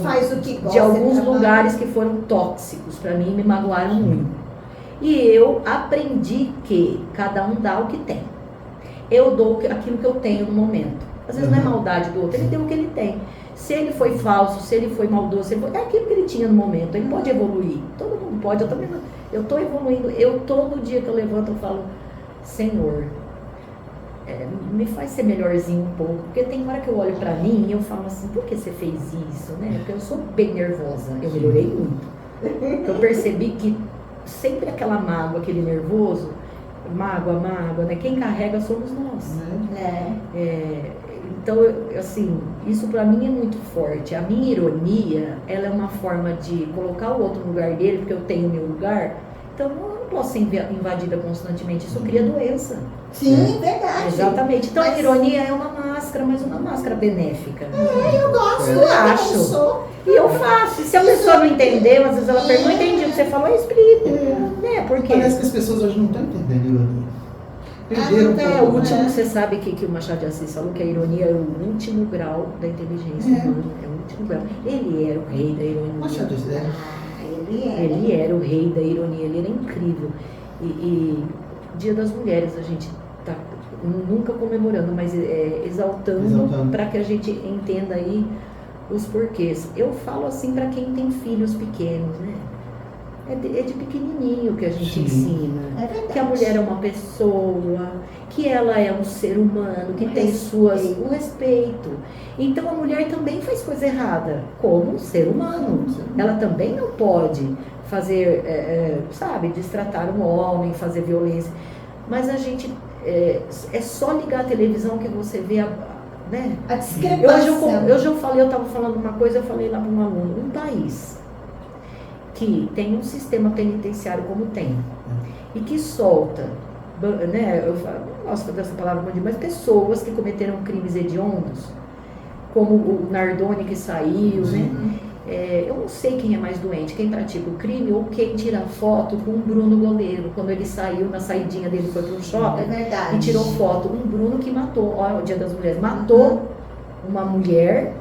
Faz o que gosta. De alguns trabalha. lugares que foram tóxicos para mim, me magoaram muito. E eu aprendi que cada um dá o que tem. Eu dou aquilo que eu tenho no momento. Às vezes não é maldade do outro, ele deu o que ele tem. Se ele foi falso, se ele foi maldoso, se ele foi... é aquilo que ele tinha no momento. Ele pode evoluir. Todo mundo pode, eu também não. Eu estou evoluindo. Eu, todo dia que eu levanto, eu falo, Senhor, me faz ser melhorzinho um pouco. Porque tem hora que eu olho pra mim e eu falo assim, por que você fez isso? Né? Porque eu sou bem nervosa. Eu melhorei muito. Eu percebi que sempre aquela mágoa, aquele nervoso, mágoa, né? Quem carrega somos nós. Então, assim, isso pra mim é muito forte. A minha ironia, ela é uma forma de colocar o outro no lugar dele, porque eu tenho o meu lugar. Então, eu não posso ser invadida constantemente. Isso cria doença. Sim, verdade. Exatamente. Então, Mas- a ironia é uma máscara, mas uma máscara benéfica. Eu gosto, Eu eu também acho. sou. E eu faço. E se a pessoa não entendeu, às vezes ela pergunta, não entendi o que você falou, eu explico. Né? Por quê? Parece que as pessoas hoje não estão entendendo ironia. Perderam não, um É, pouco, o último né? que você sabe que o Machado de Assis falou que a ironia é o último grau da inteligência humana. É o último grau. Ele era o rei da ironia. Machado, Ele era o rei da ironia, ele era incrível. E Dia das Mulheres, a gente tá nunca comemorando, mas exaltando. Para que a gente entenda aí os porquês. Eu falo assim para quem tem filhos pequenos, né? É de pequenininho que a gente ensina. Que a mulher é uma pessoa, que ela é um ser humano, que tem o respeito. Então a mulher também faz coisa errada, como um ser humano. Ela também não pode fazer, destratar um homem, fazer violência. Mas a gente, é só ligar a televisão que você vê né? A discrepância. Eu estava falando uma coisa, eu falei lá para um aluno, um país que tem um sistema penitenciário como tem, e que solta, né, eu não gosto dessa palavra, mas pessoas que cometeram crimes hediondos, como o Nardoni que saiu, né? Eu não sei quem é mais doente, quem pratica o crime ou quem tira foto com o Bruno Goleiro, quando ele saiu, na saidinha dele foi pro shopping e tirou foto. Um Bruno que matou, olha o Dia das Mulheres, matou uma mulher,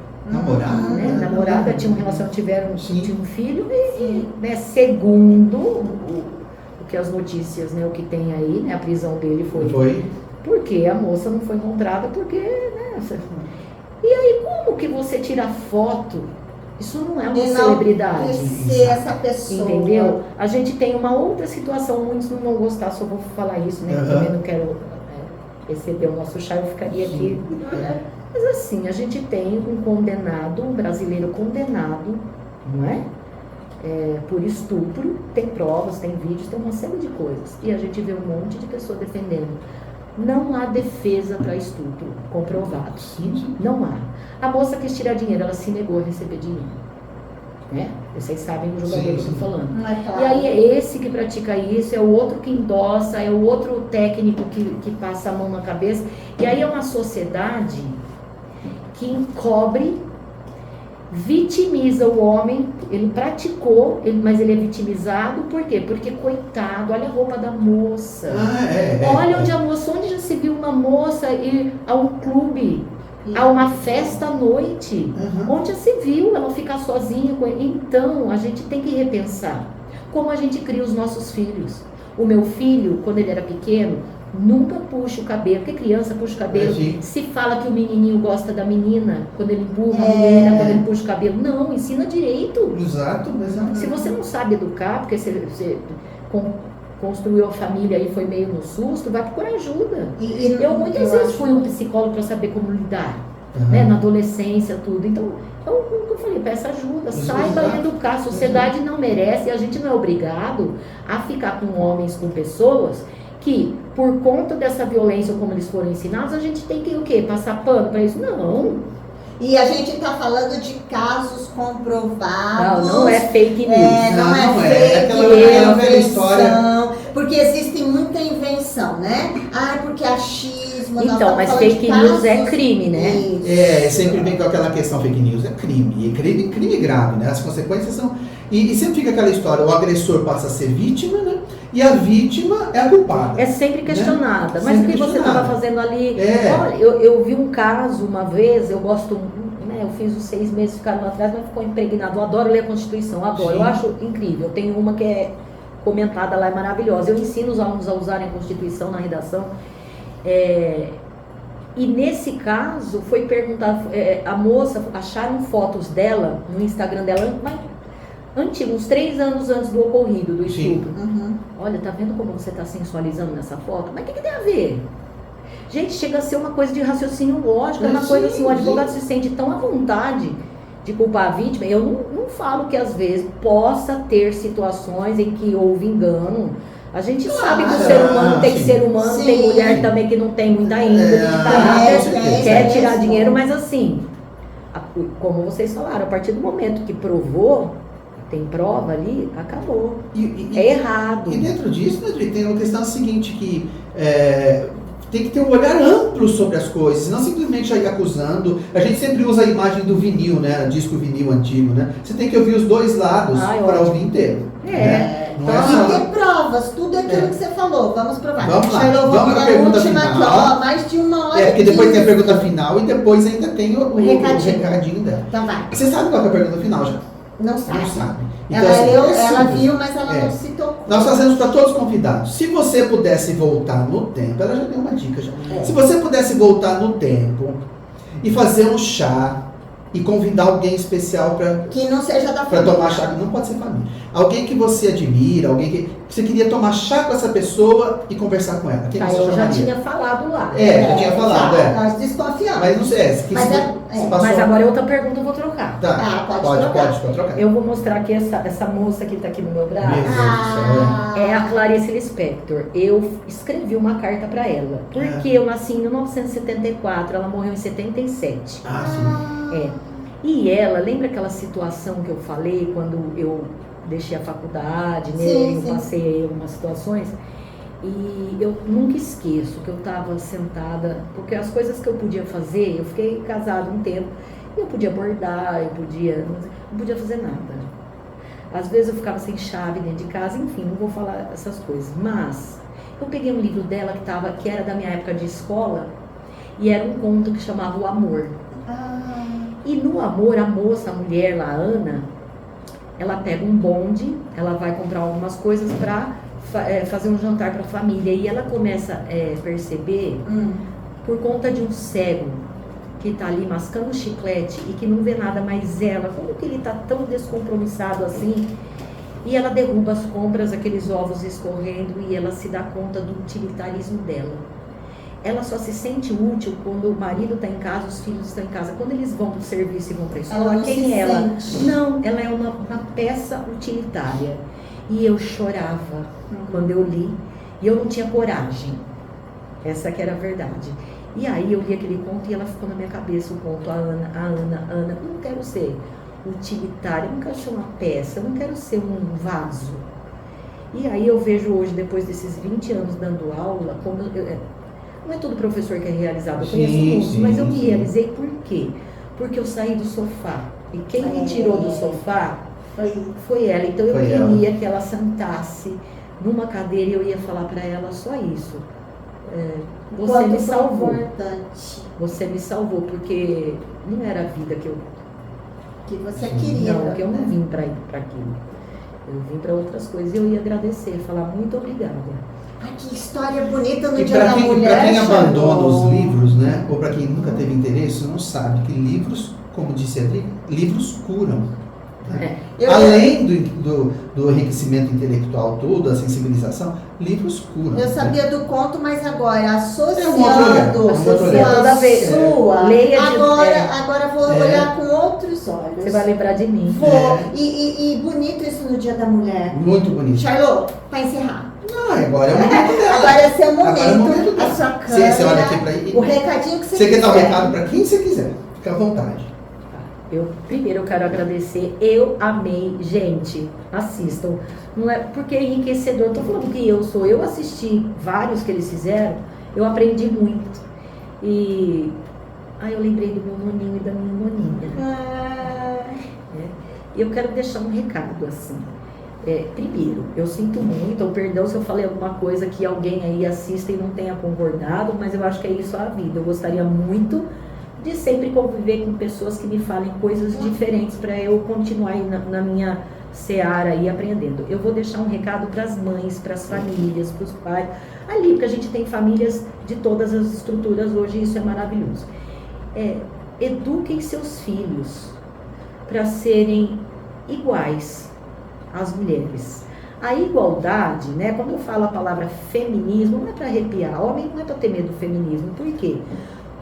namorada, tinha uma relação, tinha um filho e né, segundo o que as notícias, né, o que tem aí, né, a prisão dele foi porque a moça não foi encontrada, porque, né, e aí como que você tira foto? Isso não é uma celebridade. Ser essa pessoa. Entendeu? A gente tem uma outra situação, muitos não vão gostar, só vou falar isso, né? Eu também não quero receber o nosso chá, eu ficaria aqui. Mas assim, a gente tem um condenado, um brasileiro condenado, não é? Por estupro, tem provas, tem vídeos, tem uma série de coisas. E a gente vê um monte de pessoas defendendo. Não há defesa para estupro comprovado. Não há. A moça quis tirar dinheiro, ela se negou a receber dinheiro. Né? Vocês sabem o jogador que eu estou falando. E aí é esse que pratica isso, é o outro que endossa, é o outro técnico que passa a mão na cabeça. E aí é uma sociedade que encobre, vitimiza o homem, ele praticou, mas ele é vitimizado, por quê? Porque, coitado, olha a roupa da moça. Olha onde já se viu uma moça ir a um clube, a uma festa à noite, onde já se viu ela ficar sozinha com ele. Então, a gente tem que repensar como a gente cria os nossos filhos. O meu filho, quando ele era pequeno, nunca puxa o cabelo, porque criança puxa o cabelo. Se fala que o menininho gosta da menina, quando ele empurra a menina, quando ele puxa o cabelo. Não, ensina direito. Exato. Se você não sabe educar, porque você construiu a família e foi meio no susto, vai procurar ajuda. Eu muitas vezes fui um psicólogo para saber como lidar, né, na adolescência, tudo. Então, eu falei, peça ajuda, saiba educar. A sociedade não merece, e a gente não é obrigado a ficar com homens, com pessoas que, por conta dessa violência, como eles foram ensinados, a gente tem que o quê? Passar pano para isso? Não. E a gente está falando de casos comprovados. Não é fake news. Não é fake news. Porque existe muita invenção, né? Porque achismo. Então, mas fake news é crime, né? Sempre vem com aquela questão, fake news é crime. E crime grave, né? As consequências são... E sempre fica aquela história, o agressor passa a ser vítima, né? E a vítima é a culpada. É sempre questionada. Né? Mas sempre o que você estava fazendo ali? Olha, eu vi um caso uma vez, eu gosto, né, eu fiz os 6 meses ficaram lá atrás, mas ficou impregnado. Eu adoro ler a Constituição, adoro. Eu acho incrível. Eu tenho uma que é comentada lá, é maravilhosa. Eu ensino os alunos a usarem a Constituição na redação. E nesse caso, foi perguntado, a moça, acharam fotos dela no Instagram dela, antigo, uns 3 anos antes do ocorrido, do estupro. Olha, tá vendo como você tá sensualizando nessa foto? Mas o que tem a ver? Gente, chega a ser uma coisa de raciocínio lógico, é uma coisa assim, o advogado se sente tão à vontade de culpar a vítima. Eu não falo que às vezes possa ter situações em que houve engano. A gente sabe que o ser humano tem que ser humano, tem mulher também que não tem muita índole de caráter, quer tirar dinheiro, mas assim, como vocês falaram, a partir do momento que provou, tem prova ali, acabou. É errado. E dentro disso, né, tem uma questão seguinte, que tem que ter um olhar amplo sobre as coisas, não simplesmente já ir acusando. A gente sempre usa a imagem do vinil, né, disco vinil antigo, né? Você tem que ouvir os dois lados para ouvir inteiro. Né? Não então, ter provas, tudo aquilo que você falou, vamos provar. Vamos lá, vamos para a pergunta final. Aqui, mais de 1 hora. Porque depois tem a pergunta final e depois ainda tem o recadinho dela. Então vai. Você sabe qual é a pergunta final já? Não sabe. Não sabe. Ela, assim, leu, é ela simples. viu, mas ela É. não se tocou. Nós fazemos para todos os convidados. Se você pudesse voltar no tempo, ela já deu uma dica já. É. Se você pudesse voltar no tempo e fazer um chá e convidar alguém especial para Que não seja da família. tomar chá, não pode ser família. Alguém que você admira, alguém que você queria tomar chá com essa pessoa e conversar com ela. Quem você Eu já chamaria? tinha falado lá. É, já tinha falado, já, é. Nós desconfiamos. Mas não sei, se Mas se passou. Mas agora é outra pergunta, eu vou trocar. Tá, pode trocar. pode trocar. Eu vou mostrar aqui essa moça que está aqui no meu braço. Meu Deus do céu, É a Clarice Lispector. Eu escrevi uma carta para ela. Porque eu nasci em 1974, ela morreu em 77. Ah, sim. É. E ela, lembra aquela situação que eu falei quando eu deixei a faculdade, né? Sim, Eu sim. passei algumas situações. E eu nunca esqueço que eu estava sentada, porque as coisas que eu podia fazer, eu fiquei casada um tempo, eu podia bordar, eu não podia fazer nada. Às vezes eu ficava sem chave dentro de casa, enfim, não vou falar essas coisas. Mas eu peguei um livro dela que era da minha época de escola, e era um conto que chamava O Amor. E no Amor, a moça, a mulher lá, a Ana, ela pega um bonde, ela vai comprar algumas coisas para fazer um jantar para a família. E ela começa a perceber, por conta de um cego que está ali mascando chiclete e que não vê nada mais ela, como que ele está tão descompromissado assim? E ela derruba as compras, aqueles ovos escorrendo, e ela se dá conta do utilitarismo dela. Ela só se sente útil quando o marido está em casa, os filhos estão em casa. Quando eles vão para o serviço e vão para a escola, Ela não quem se é ela? sente. Não, ela é uma peça utilitária. E eu chorava quando eu li, e eu não tinha coragem. Essa que era a verdade. E aí eu li aquele conto e ela ficou na minha cabeça, o conto, a Ana, eu não quero ser utilitária, eu não quero ser uma peça, eu não quero ser um vaso. E aí eu vejo hoje, depois desses 20 anos dando aula, como não é todo professor que é realizado, eu conheço muitos, mas eu me realizei por quê? Porque eu saí do sofá. E quem me tirou do sofá foi ela. Então eu queria que ela sentasse numa cadeira e eu ia falar para ela só isso. Você me salvou. Você me salvou, porque não era a vida que você queria. Não, que eu não vim para aquilo. Eu vim para outras coisas e eu ia agradecer, falar muito obrigada. Ai, que história bonita no E Dia da Mulher. para quem abandona Charlot. os livros, né? Ou para quem nunca teve interesse, não sabe que livros, como disse a Adri, livros curam. Né? Além do enriquecimento intelectual todo, a sensibilização, livros curam. Eu sabia do conto, mas agora, associando É um outro olhar, toda vez. sua, Leia agora vou olhar com outros olhos. Você vai lembrar de mim. Vou. E bonito isso no Dia da Mulher. Muito bonito. Charlot, para encerrar. Agora é o momento dela. Agora é seu momento, Agora é o momento dela. a sua câmera, Você olha aqui para aí. o recadinho que você Você quer quiser. dar um recado para quem você quiser. Fica à vontade. Primeiro eu quero agradecer, eu amei, gente, assistam, não é porque é enriquecedor, eu tô falando que eu assisti vários que eles fizeram, eu aprendi muito, e eu lembrei do meu noninho e da minha noninha, eu quero deixar um recado assim, primeiro, eu sinto muito, perdão se eu falei alguma coisa que alguém aí assista e não tenha concordado, mas eu acho que é isso a vida, eu gostaria muito de sempre conviver com pessoas que me falem coisas diferentes para eu continuar aí na minha seara aí aprendendo. Eu vou deixar um recado para as mães, para as famílias, para os pais, ali, porque a gente tem famílias de todas as estruturas hoje e isso é maravilhoso. Eduquem seus filhos para serem iguais às mulheres. A igualdade, né, quando eu falo a palavra feminismo, não é para arrepiar, homem não é para ter medo do feminismo, por quê?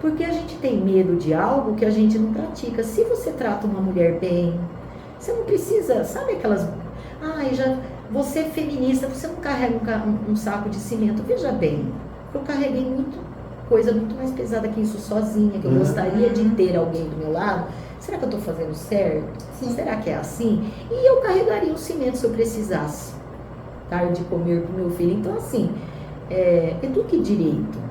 Porque a gente tem medo de algo que a gente não pratica. Se você trata uma mulher bem, você não precisa, sabe aquelas... você é feminista, você não carrega um saco de cimento. Veja bem, eu carreguei coisa muito mais pesada que isso sozinha, que eu gostaria de ter alguém do meu lado. Será que eu estou fazendo certo? Sim. Será que é assim? E eu carregaria o cimento se eu precisasse. Tarde de comer com meu filho. Então, assim, eduque direito.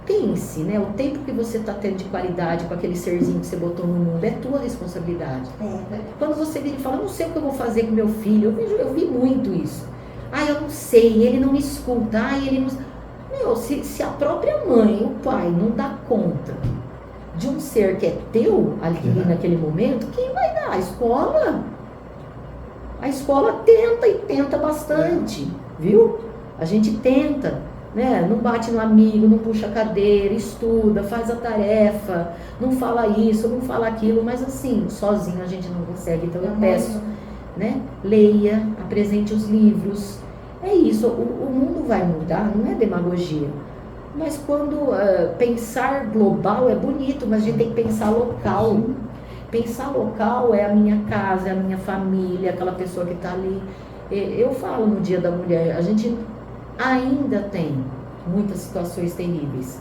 Pense, né? O tempo que você está tendo de qualidade com aquele serzinho que você botou no mundo é tua responsabilidade. Quando você vira e fala, não sei o que eu vou fazer com meu filho, eu vi muito isso. Eu não sei, ele não me escuta, ele não... se a própria mãe, o pai, não dá conta de um ser que é teu ali naquele momento, quem vai dar? A escola? A escola tenta e tenta bastante, viu? A gente tenta, né? Não bate no amigo, não puxa a cadeira, estuda, faz a tarefa, não fala isso, não fala aquilo, mas assim, sozinho a gente não consegue. Então eu peço, né? Leia, apresente os livros. É isso, o mundo vai mudar, não é demagogia. Mas quando pensar global é bonito, mas a gente tem que pensar local. Pensar local é a minha casa, é a minha família, aquela pessoa que está ali. Eu falo no Dia da Mulher, a gente ainda tem muitas situações terríveis.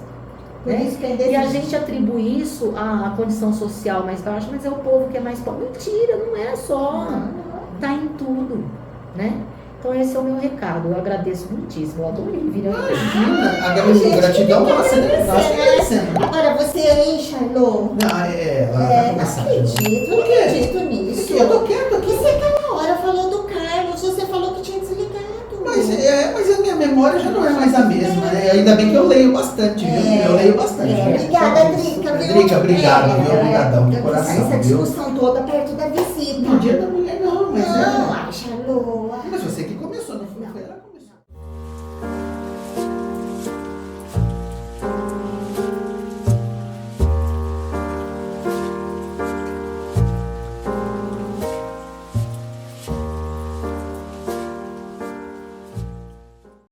Por Né? isso que E a gente atribui isso à condição social mais baixa, mas é o povo que é mais pobre. Mentira, não é só. Está em tudo, né? Então esse é o meu recado. Eu agradeço muitíssimo. Eu adorei vir aqui. Imagina, a gratidão nossa, né? Nós que agradecemos. Agora você aí, Charlot. Ela vai começar. Não acredito, não acredito nisso. Eu tô quieto aqui. Você aquela hora falou do Carlos, você falou que tinha desligado. Mas a minha memória já não é mais a mesma, né? Ainda bem que eu leio bastante, viu? Eu leio bastante. Obrigada, Drica. Drica, obrigado, viu? Obrigadão, de coração, Essa viu? discussão toda perto da visita. No Dia da Mulher não, mas Não, acha